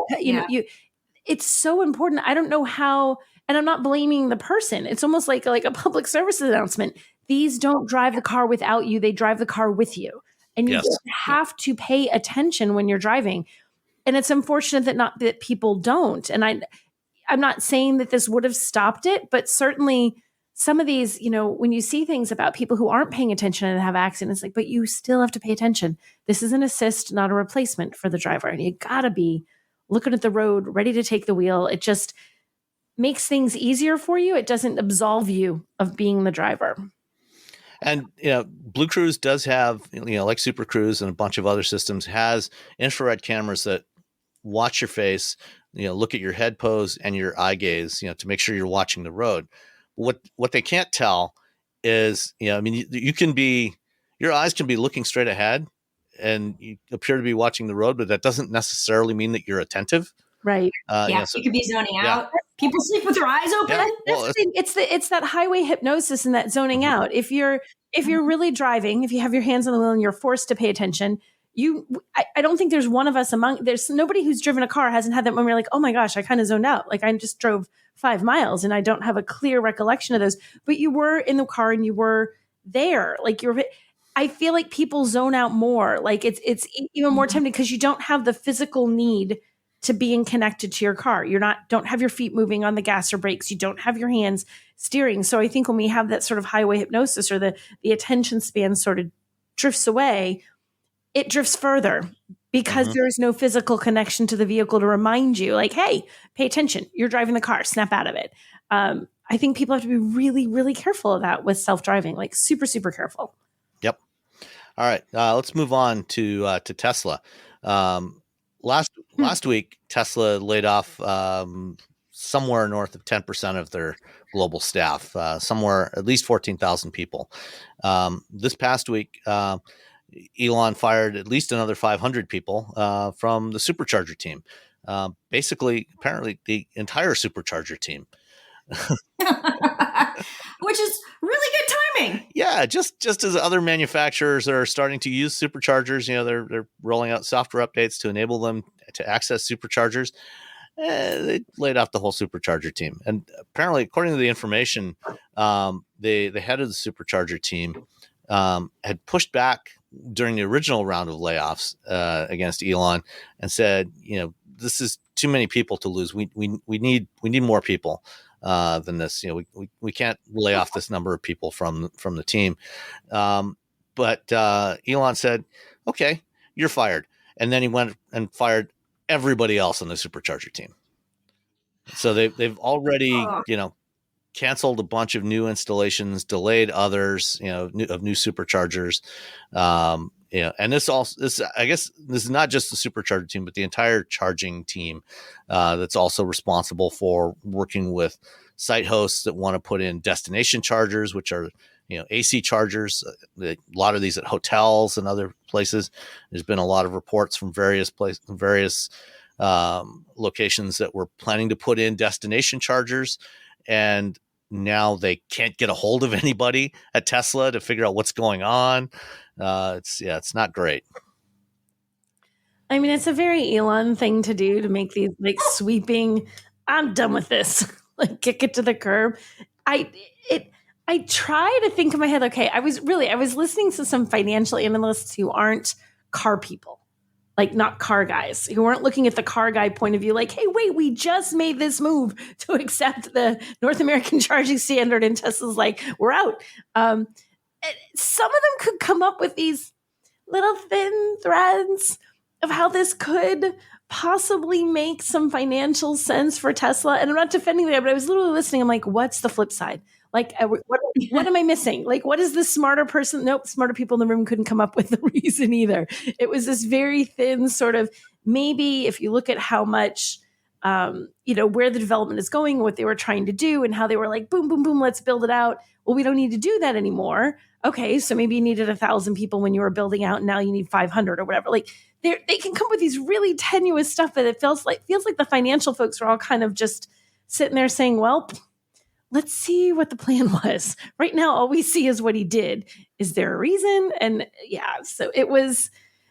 it's so important. I don't know how, And I'm not blaming the person. It's almost like a public service announcement. These don't drive the car without you. They drive the car with you. And you have to pay attention when you're driving. And it's unfortunate that people don't. And I'm not saying that this would have stopped it, but certainly some of these, when you see things about people who aren't paying attention and have accidents, like, but you still have to pay attention. This is an assist, not a replacement for the driver. And you gotta be looking at the road, ready to take the wheel. It just makes things easier for you. It doesn't absolve you of being the driver. And, BlueCruise does have, like SuperCruise and a bunch of other systems, has infrared cameras that watch your face, look at your head pose and your eye gaze, to make sure you're watching the road. What they can't tell is, your eyes can be looking straight ahead and you appear to be watching the road, but that doesn't necessarily mean that you're attentive. Right. You could be zoning out. People sleep with their eyes open. Yeah. Well, it's that highway hypnosis and that zoning out. If you're really driving, if you have your hands on the wheel and you're forced to pay attention, I don't think there's one of us there's nobody who's driven a car hasn't had that when we're like, oh my gosh, I kind of zoned out. Like I just drove 5 miles and I don't have a clear recollection of those, but you were in the car and you were there. Like I feel like people zone out more. Like it's even more tempting because you don't have the physical need to being connected to your car. Don't have your feet moving on the gas or brakes. You don't have your hands steering. So I think when we have that sort of highway hypnosis or the attention span sort of drifts away, it drifts further because there is no physical connection to the vehicle to remind you like, hey, pay attention. You're driving the car, snap out of it. I think people have to be really, really careful of that with self-driving, like super, super careful. Yep. All right. Let's move on to Tesla. Last week, Tesla laid off somewhere north of 10% of their global staff, somewhere at least 14,000 people. This past week, Elon fired at least another 500 people from the supercharger team. Basically, apparently, the entire supercharger team. Which is really good timing. Yeah, just as other manufacturers are starting to use superchargers, they're rolling out software updates to enable them to access superchargers. They laid off the whole supercharger team, and apparently, according to the information, the head of the supercharger team had pushed back during the original round of layoffs against Elon and said, this is too many people to lose. We need more people than this. We can't lay off this number of people from the team. But Elon said, okay, you're fired. And then he went and fired everybody else on the supercharger team. So they've already, canceled a bunch of new installations, delayed others, of new superchargers. And I guess this is not just the supercharger team, but the entire charging team that's also responsible for working with site hosts that want to put in destination chargers, which are, AC chargers. A lot of these at hotels and other places. There's been a lot of reports from various locations that were planning to put in destination chargers, and now they can't get a hold of anybody at Tesla to figure out what's going on. It's not great. I mean, it's a very Elon thing to do, to make these like sweeping, I'm done with this, like kick it to the curb. I try to think in my head, okay, I was listening to some financial analysts who aren't car people, like not car guys, who weren't looking at the car guy point of view, like, hey, wait, we just made this move to accept the North American charging standard, and Tesla's like, we're out. Some of them could come up with these little thin threads of how this could possibly make some financial sense for Tesla. And I'm not defending that, but I was literally listening. I'm like, what's the flip side? Like, what am I missing? Like, what is the smarter person? Nope, smarter people in the room couldn't come up with the reason either. It was this very thin sort of, maybe if you look at how much, where the development is going, what they were trying to do, and how they were like, boom, boom, boom, let's build it out. Well, we don't need to do that anymore. Okay, so maybe you needed 1,000 people when you were building out, and now you need 500 or whatever. Like, they can come with these really tenuous stuff, but it feels like the financial folks are all kind of just sitting there saying, well, let's see what the plan was. Right now, all we see is what he did. Is there a reason? And yeah, so it was,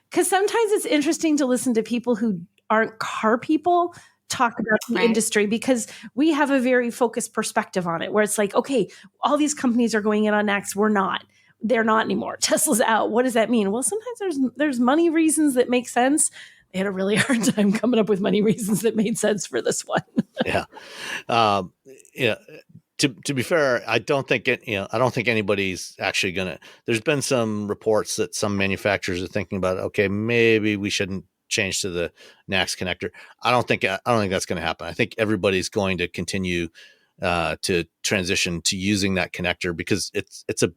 because sometimes it's interesting to listen to people who aren't car people talk about the industry, because we have a very focused perspective on it, where it's like, okay, all these companies are going in on NACS. We're not. They're not anymore. Tesla's out. What does that mean? Well, sometimes there's money reasons that make sense. They had a really hard time coming up with money reasons that made sense for this one. Yeah. Yeah. To be fair, I don't think anybody's actually going to. There's been some reports that some manufacturers are thinking about, okay, maybe we shouldn't change to the NACS connector. I don't think that's going to happen. I think everybody's going to continue to transition to using that connector, because it's a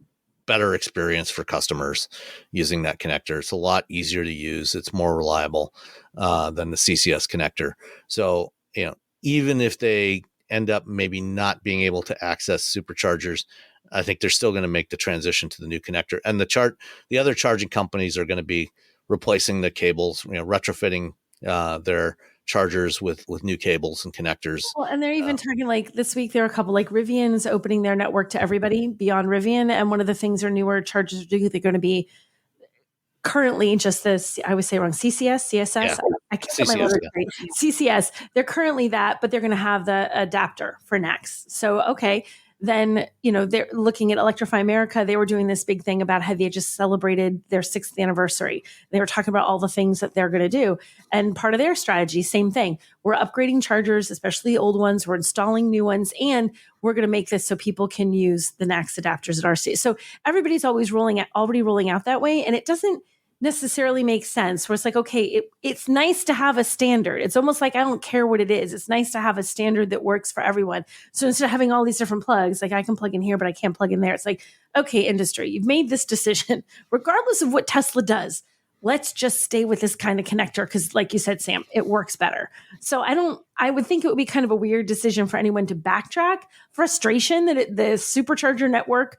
better experience for customers using that connector. It's a lot easier to use. It's more reliable than the CCS connector. So, even if they end up maybe not being able to access superchargers, I think they're still going to make the transition to the new connector. And the other charging companies are going to be replacing the cables, retrofitting their chargers with new cables and connectors. Well, and they're even talking, like this week, there are a couple, like Rivian's opening their network to everybody beyond Rivian. And one of the things their newer chargers do, they're going to be currently just this, I would say wrong, CCS, CSS. Yeah. I can't get my letters straight. CCS. They're currently that, but they're going to have the adapter for NACS. So, okay. Then, they're looking at Electrify America. They were doing this big thing about how they just celebrated their 6th anniversary. They were talking about all the things that they're going to do. And part of their strategy, same thing. We're upgrading chargers, especially old ones. We're installing new ones. And we're going to make this so people can use the NACS adapters at our state. So everybody's already rolling out that way. And it doesn't necessarily makes sense, where it's like, okay, it's nice to have a standard. It's almost like, I don't care what it is. It's nice to have a standard that works for everyone. So instead of having all these different plugs, like I can plug in here, but I can't plug in there. It's like, okay, industry, you've made this decision, regardless of what Tesla does, let's just stay with this kind of connector. Because like you said, Sam, it works better. So I would think it would be kind of a weird decision for anyone to backtrack. Frustration that the supercharger network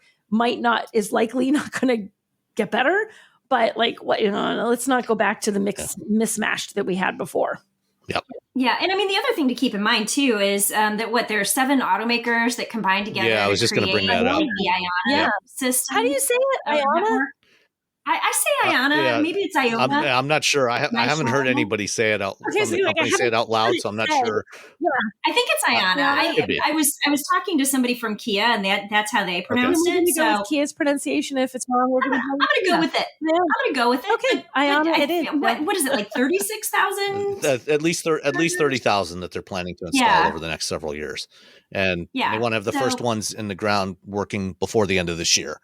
is likely not going to get better. But let's not go back to the mismatched that we had before. Yep. Yeah. And I mean, the other thing to keep in mind too is that there are 7 automakers that combine together. Yeah, I was just going to bring that up. The Iona system. How do you say it? Iona? I say Iona. Yeah. Maybe it's Iona. I'm not sure. I haven't heard anybody say it out. Say it out loud, so I'm not sure. Yeah, I think it's Iona. I was talking to somebody from Kia, and that's how they pronounced it. So go with Kia's pronunciation. If it's wrong, we're going to go with it. Yeah. I'm going to go with it. Okay, Iona. It is. What is it, like 36,000? At least 30,000 that they're planning to install over the next several years, and they want to have the first ones in the ground working before the end of this year.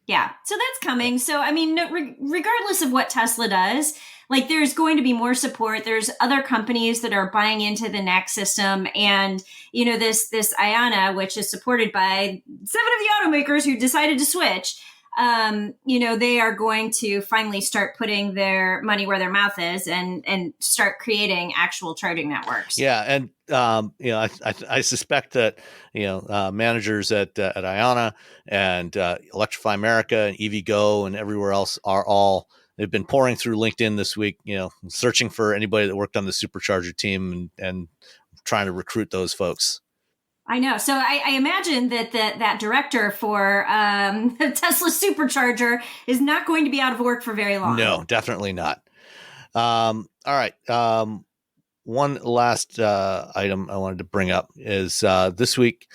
Yeah, so that's coming. So, I mean, regardless of what Tesla does, like there's going to be more support. There's other companies that are buying into the NACS system. And, this Iona, which is supported by 7 of the automakers who decided to switch, they are going to finally start putting their money where their mouth is and start creating actual charging networks. Yeah. And, I suspect that, managers at Iona and Electrify America and EVgo and everywhere else they've been pouring through LinkedIn this week, searching for anybody that worked on the supercharger team and trying to recruit those folks. I know. So I imagine that director for the Tesla supercharger is not going to be out of work for very long. No, definitely not. All right. One last item I wanted to bring up is this week.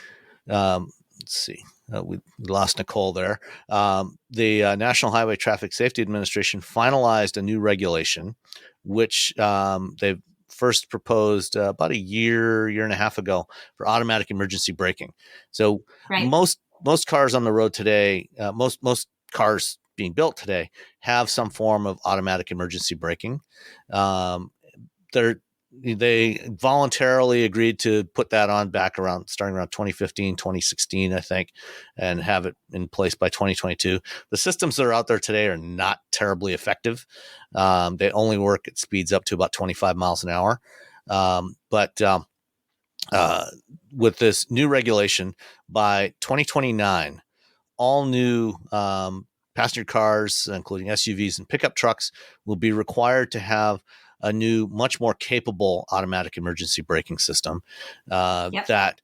Let's see. We lost Nicole there. The National Highway Traffic Safety Administration finalized a new regulation, which they've first proposed about a year and a half ago for automatic emergency braking. So most cars on the road today, most cars being built today have some form of automatic emergency braking. They voluntarily agreed to put that on starting around 2015, 2016, I think, and have it in place by 2022. The systems that are out there today are not terribly effective. They only work at speeds up to about 25 miles an hour. But with this new regulation, by 2029, all new passenger cars, including SUVs and pickup trucks, will be required to have a new, much more capable automatic emergency braking system that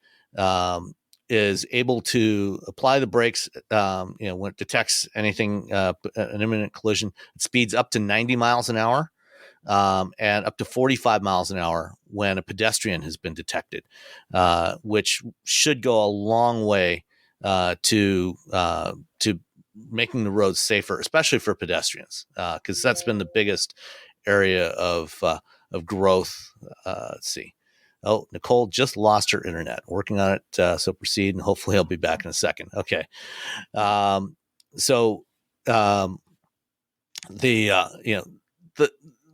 is able to apply the brakes, when it detects anything, an imminent collision. It speeds up to 90 miles an hour and up to 45 miles an hour when a pedestrian has been detected, which should go a long way to making the roads safer, especially for pedestrians, because that's been the biggest area of growth. Let's see. Oh, Nicole just lost her internet. Working on it, so proceed, and hopefully I'll be back in a second. Okay.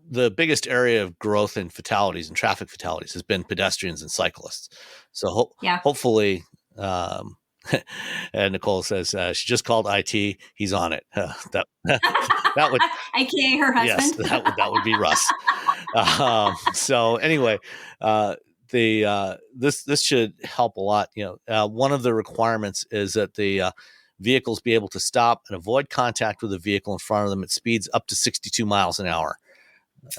The biggest area of growth in fatalities and traffic fatalities has been pedestrians and cyclists. So hopefully, and Nicole says she just called IT. He's on it. That would AKA her husband. Yes, that would be Russ. So anyway, this should help a lot. One of the requirements is that the vehicles be able to stop and avoid contact with the vehicle in front of them at speeds up to 62 miles an hour.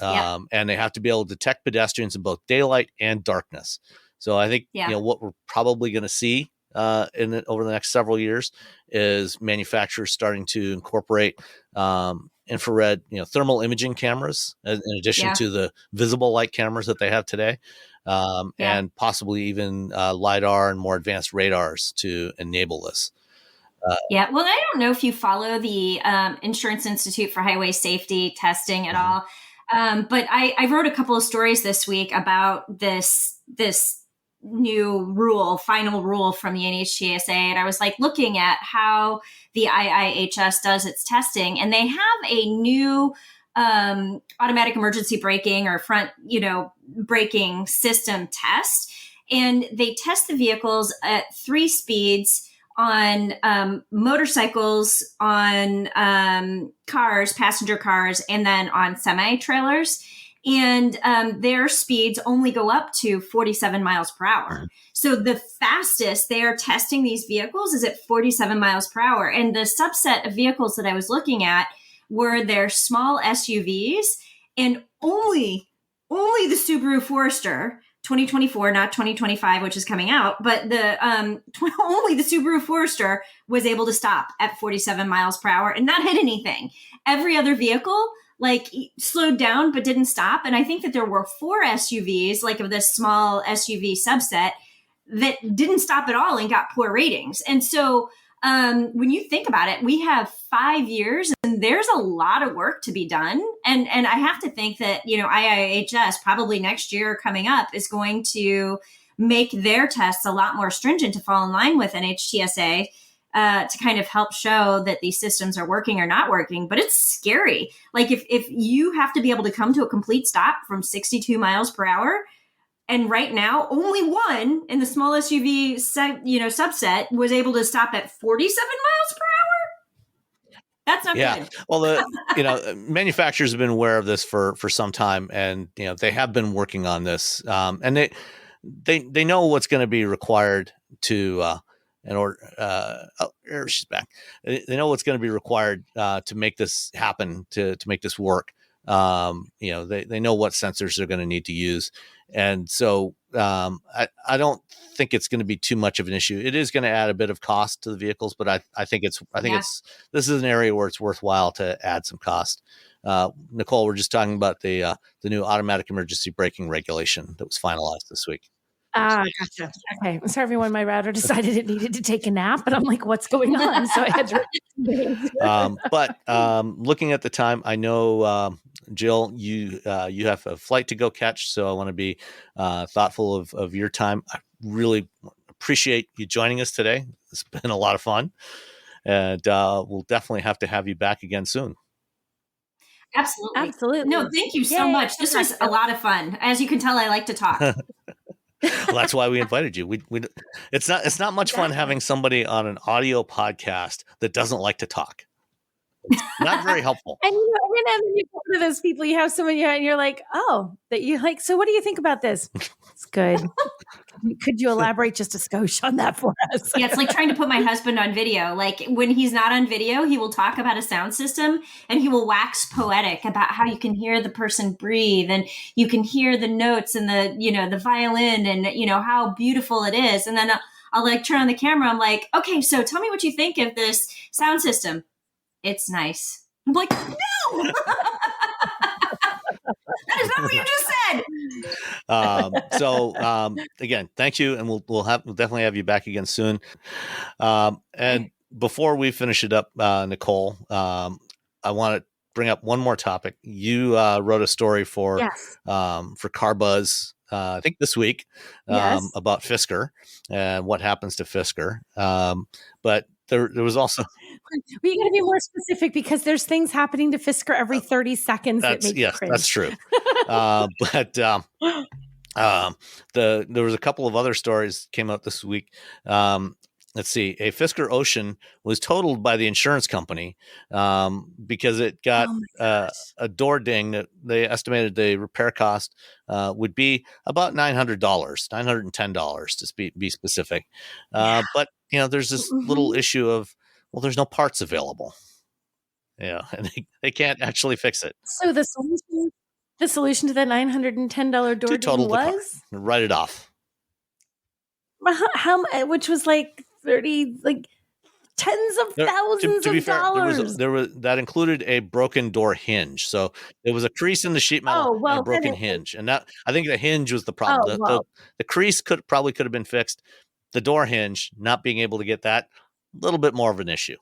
And they have to be able to detect pedestrians in both daylight and darkness. So I think what we're probably going to see over the next several years is manufacturers starting to incorporate infrared, thermal imaging cameras in addition to the visible light cameras that they have today, and possibly even LiDAR and more advanced radars to enable this. Well, I don't know if you follow the Insurance Institute for Highway Safety testing at all, but I wrote a couple of stories this week about this new final rule from the NHTSA, and I was looking at how the IIHS does its testing, and they have a new automatic emergency braking or front braking system test, and they test the vehicles at 3 speeds on motorcycles, on cars, passenger cars, and then on semi-trailers. And their speeds only go up to 47 miles per hour. So the fastest they are testing these vehicles is at 47 miles per hour. And the subset of vehicles that I was looking at were their small SUVs, and only the Subaru Forester 2024, not 2025, which is coming out, but only the Subaru Forester was able to stop at 47 miles per hour and not hit anything. Every other vehicle slowed down but didn't stop. And I think that there were 4 SUVs, of this small SUV subset, that didn't stop at all and got poor ratings. And so when you think about it, we have 5 years and there's a lot of work to be done. And I have to think that, IIHS probably next year coming up is going to make their tests a lot more stringent to fall in line with NHTSA to kind of help show that these systems are working or not working. But it's scary. If you have to be able to come to a complete stop from 62 miles per hour, and right now, only one in the small SUV subset was able to stop at 47 miles per hour. That's not good. Well, manufacturers have been aware of this for some time, and they have been working on this, and they know what's going to be required to she's back. They know what's going to be required to make this happen, to make this work. They know what sensors they're going to need to use. And so I don't think it's going to be too much of an issue. It is going to add a bit of cost to the vehicles, but I think this is an area where it's worthwhile to add some cost. Nicole, we're just talking about the new automatic emergency braking regulation that was finalized this week. Gotcha. Okay. I'm sorry, everyone. My router decided it needed to take a nap, and I'm like, what's going on? So I had to. But looking at the time, I know, Jill, you have a flight to go catch, so I want to be thoughtful of your time. I really appreciate you joining us today. It's been a lot of fun, and we'll definitely have to have you back again soon. Absolutely. No, thank you so much. This was a lot of fun. As you can tell, I like to talk. Well, that's why we invited you. It's not much fun having somebody on an audio podcast that doesn't like to talk. It's not very helpful. And then you go to those people, you have somebody and you're like, oh, that you like. So what do you think about this? It's good. Could you elaborate just a skosh on that for us? Yeah, it's like trying to put my husband on video. When he's not on video, he will talk about a sound system and he will wax poetic about how you can hear the person breathe and you can hear the notes and the violin and how beautiful it is. And then I'll turn on the camera. I'm like, okay, so tell me what you think of this sound system. It's nice. I'm like, no. That is not what you just said. Again, thank you, and we'll definitely have you back again soon. And before we finish it up, Nicole, I want to bring up one more topic. You wrote a story for CarBuzz, I think this week, about Fisker and what happens to Fisker. But there was also. We got to be more specific because there's things happening to Fisker every 30 seconds that make you cringe. That's true. But there was a couple of other stories came out this week. Let's see. A Fisker Ocean was totaled by the insurance company because it got a door ding that they estimated the repair cost would be about $900, $910 to be specific. But there's this little issue of, well, there's no parts available. Yeah, and they can't actually fix it. So the solution to that $910 door ding was write it off. How which was like 30, like tens of thousands to be of fair, dollars. There was that included a broken door hinge. So there was a crease in the sheet metal and a broken hinge, and that I think the hinge was the problem. The crease could have been fixed. The door hinge not being able to get that, a little bit more of an issue.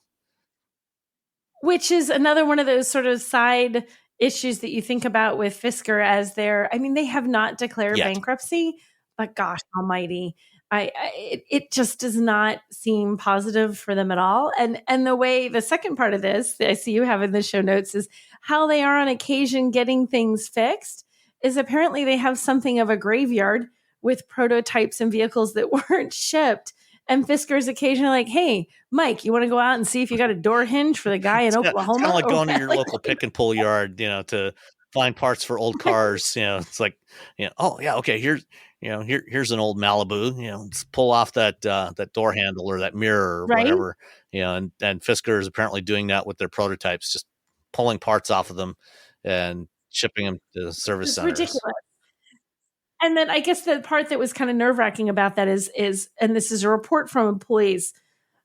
Which is another one of those sort of side issues that you think about with Fisker as they have not declared bankruptcy, but gosh almighty, it just does not seem positive for them at all. And the way the second part of this, I see you have in the show notes, is how they are on occasion getting things fixed is apparently they have something of a graveyard with prototypes and vehicles that weren't shipped. And Fisker's occasionally like, hey, Mike, you want to go out and see if you got a door hinge for the guy in Oklahoma? It's kind of like going to your local pick and pull yard, to find parts for old cars. It's like, oh yeah, okay, here's an old Malibu. Let's pull off that door handle or that mirror or whatever. And Fisker is apparently doing that with their prototypes, just pulling parts off of them and shipping them to the service centers. Ridiculous. And then I guess the part that was kind of nerve-wracking about that is, and this is a report from employees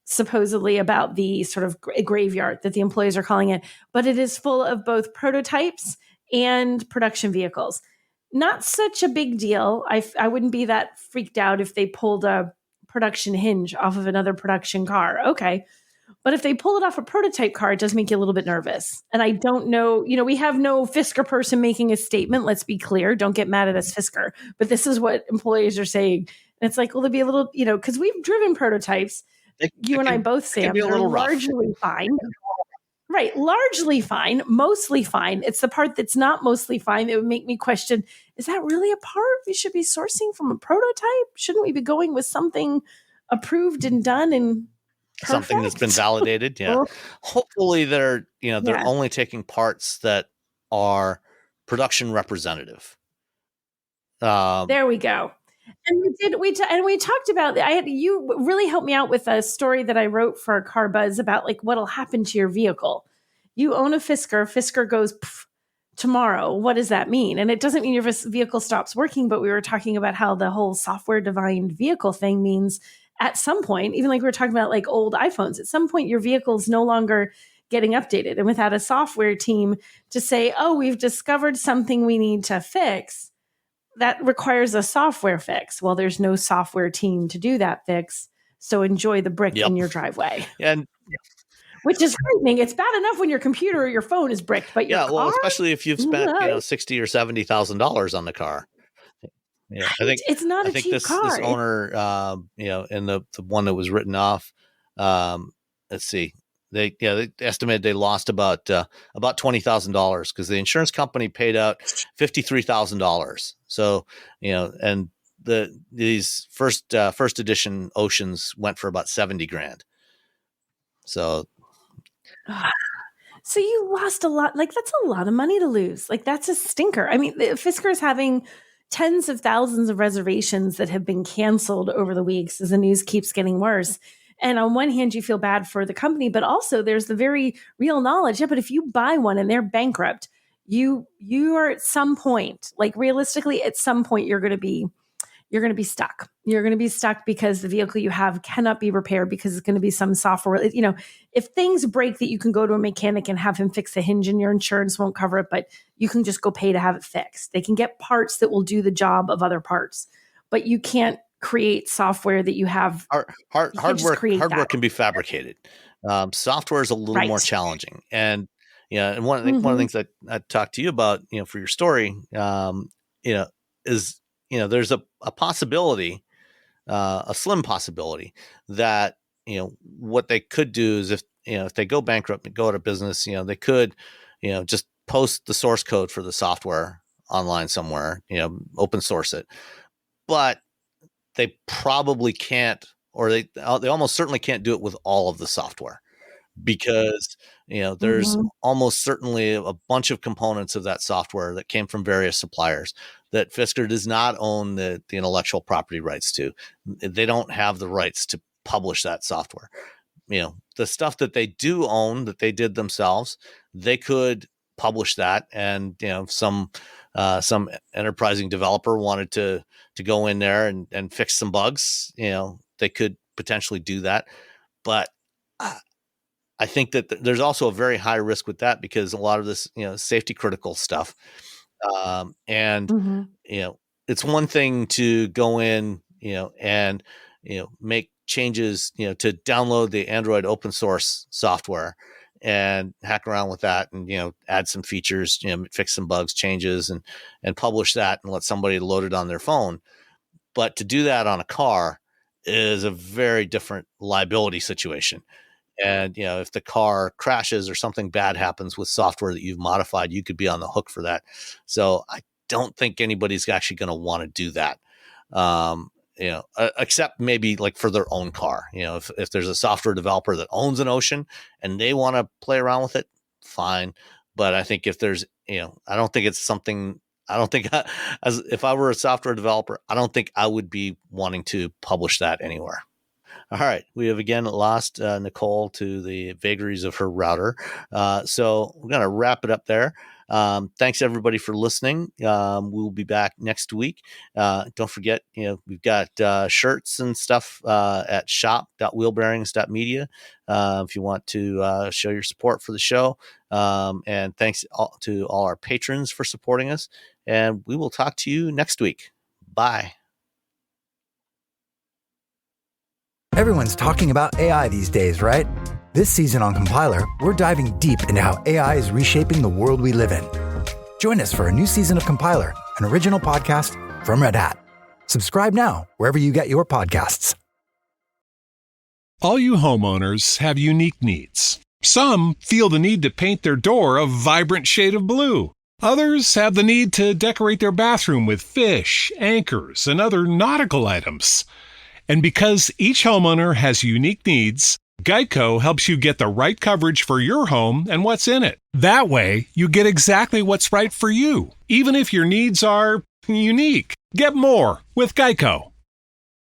supposedly about the sort of graveyard that the employees are calling it, but it is full of both prototypes and production vehicles. Not such a big deal. I wouldn't be that freaked out if they pulled a production hinge off of another production car. Okay. But if they pull it off a prototype car, it does make you a little bit nervous. And I don't know, we have no Fisker person making a statement. Let's be clear. Don't get mad at us, Fisker. But this is what employees are saying. And it's like, well, there'll be a little, because we've driven prototypes. You and I both, Sam, they're largely fine. Right. Largely fine. Mostly fine. It's the part that's not mostly fine that would make me question, is that really a part we should be sourcing from a prototype? Shouldn't we be going with something approved and done and perfect? Something that's been validated. Yeah. Hopefully they're only taking parts that are production representative. There we go. And we talked about, you really helped me out with a story that I wrote for CarBuzz about like what'll happen to your vehicle. You own a Fisker goes tomorrow. What does that mean? And it doesn't mean your vehicle stops working, but we were talking about how the whole software defined vehicle thing means at some point, even like we were talking about like old iPhones, at some point your vehicle is no longer getting updated. And without a software team to say, oh, we've discovered something we need to fix, that requires a software fix. Well, there's no software team to do that fix. So enjoy the brick in your driveway. Which is frightening. It's bad enough when your computer or your phone is bricked, but your car? Especially if you've spent $60,000 or $70,000 on the car. Yeah, I think it's not a cheap car. This owner, in the one that was written off, let's see, they estimated they lost about $20,000 because the insurance company paid out $53,000. So and these first edition Oceans went for about $70,000. So you lost a lot. Like that's a lot of money to lose. Like that's a stinker. I mean, Fisker is having tens of thousands of reservations that have been canceled over the weeks as the news keeps getting worse. And on one hand, you feel bad for the company, but also there's the very real knowledge. Yeah, but if you buy one and they're bankrupt, you are at some point, like realistically, at some point you're going to be you're going to be stuck. You're going to be stuck because the vehicle you have cannot be repaired because it's going to be some software. You know, if things break that you can go to a mechanic and have him fix the hinge and your insurance won't cover it, but you can just go pay to have it fixed. They can get parts that will do the job of other parts, but you can't create software that you have. Hardware can be fabricated. Software is a little more challenging. And one of the things that I talked to you about, for your story, is, there's a possibility, a slim possibility that, what they could do is if they go bankrupt and go out of business, they could, just post the source code for the software online somewhere, open source it. But they probably can't, or they almost certainly can't do it with all of the software, because there's almost certainly a bunch of components of that software that came from various suppliers that Fisker does not own the intellectual property rights to. They don't have the rights to publish that software. The stuff that they do own, that they did themselves, they could publish that, and some enterprising developer wanted to go in there and fix some bugs, they could potentially do that. But I think that there's also a very high risk with that, because a lot of this, safety critical stuff. It's one thing to go in, and, make changes, to download the Android open source software and hack around with that and, add some features, fix some bugs, changes, and publish that and let somebody load it on their phone. But to do that on a car is a very different liability situation. And, if the car crashes or something bad happens with software that you've modified, you could be on the hook for that. So I don't think anybody's actually going to want to do that. Except maybe like for their own car. If there's a software developer that owns an Ocean and they want to play around with it, fine. But I think if there's, I don't think it's something, as if I were a software developer, I don't think I would be wanting to publish that anywhere. All right. We have again lost Nicole to the vagaries of her router. So we're going to wrap it up there. Thanks everybody for listening. We'll be back next week. Don't forget, we've got shirts and stuff at shop.wheelbearings.media if you want to show your support for the show. And thanks to all our patrons for supporting us. And we will talk to you next week. Bye. Everyone's talking about AI these days, right? This season on Compiler, we're diving deep into how AI is reshaping the world we live in. Join us for a new season of Compiler, an original podcast from Red Hat. Subscribe now wherever you get your podcasts. All you homeowners have unique needs. Some feel the need to paint their door a vibrant shade of blue. Others have the need to decorate their bathroom with fish, anchors, and other nautical items. And because each homeowner has unique needs, Geico helps you get the right coverage for your home and what's in it. That way, you get exactly what's right for you, even if your needs are unique. Get more with Geico.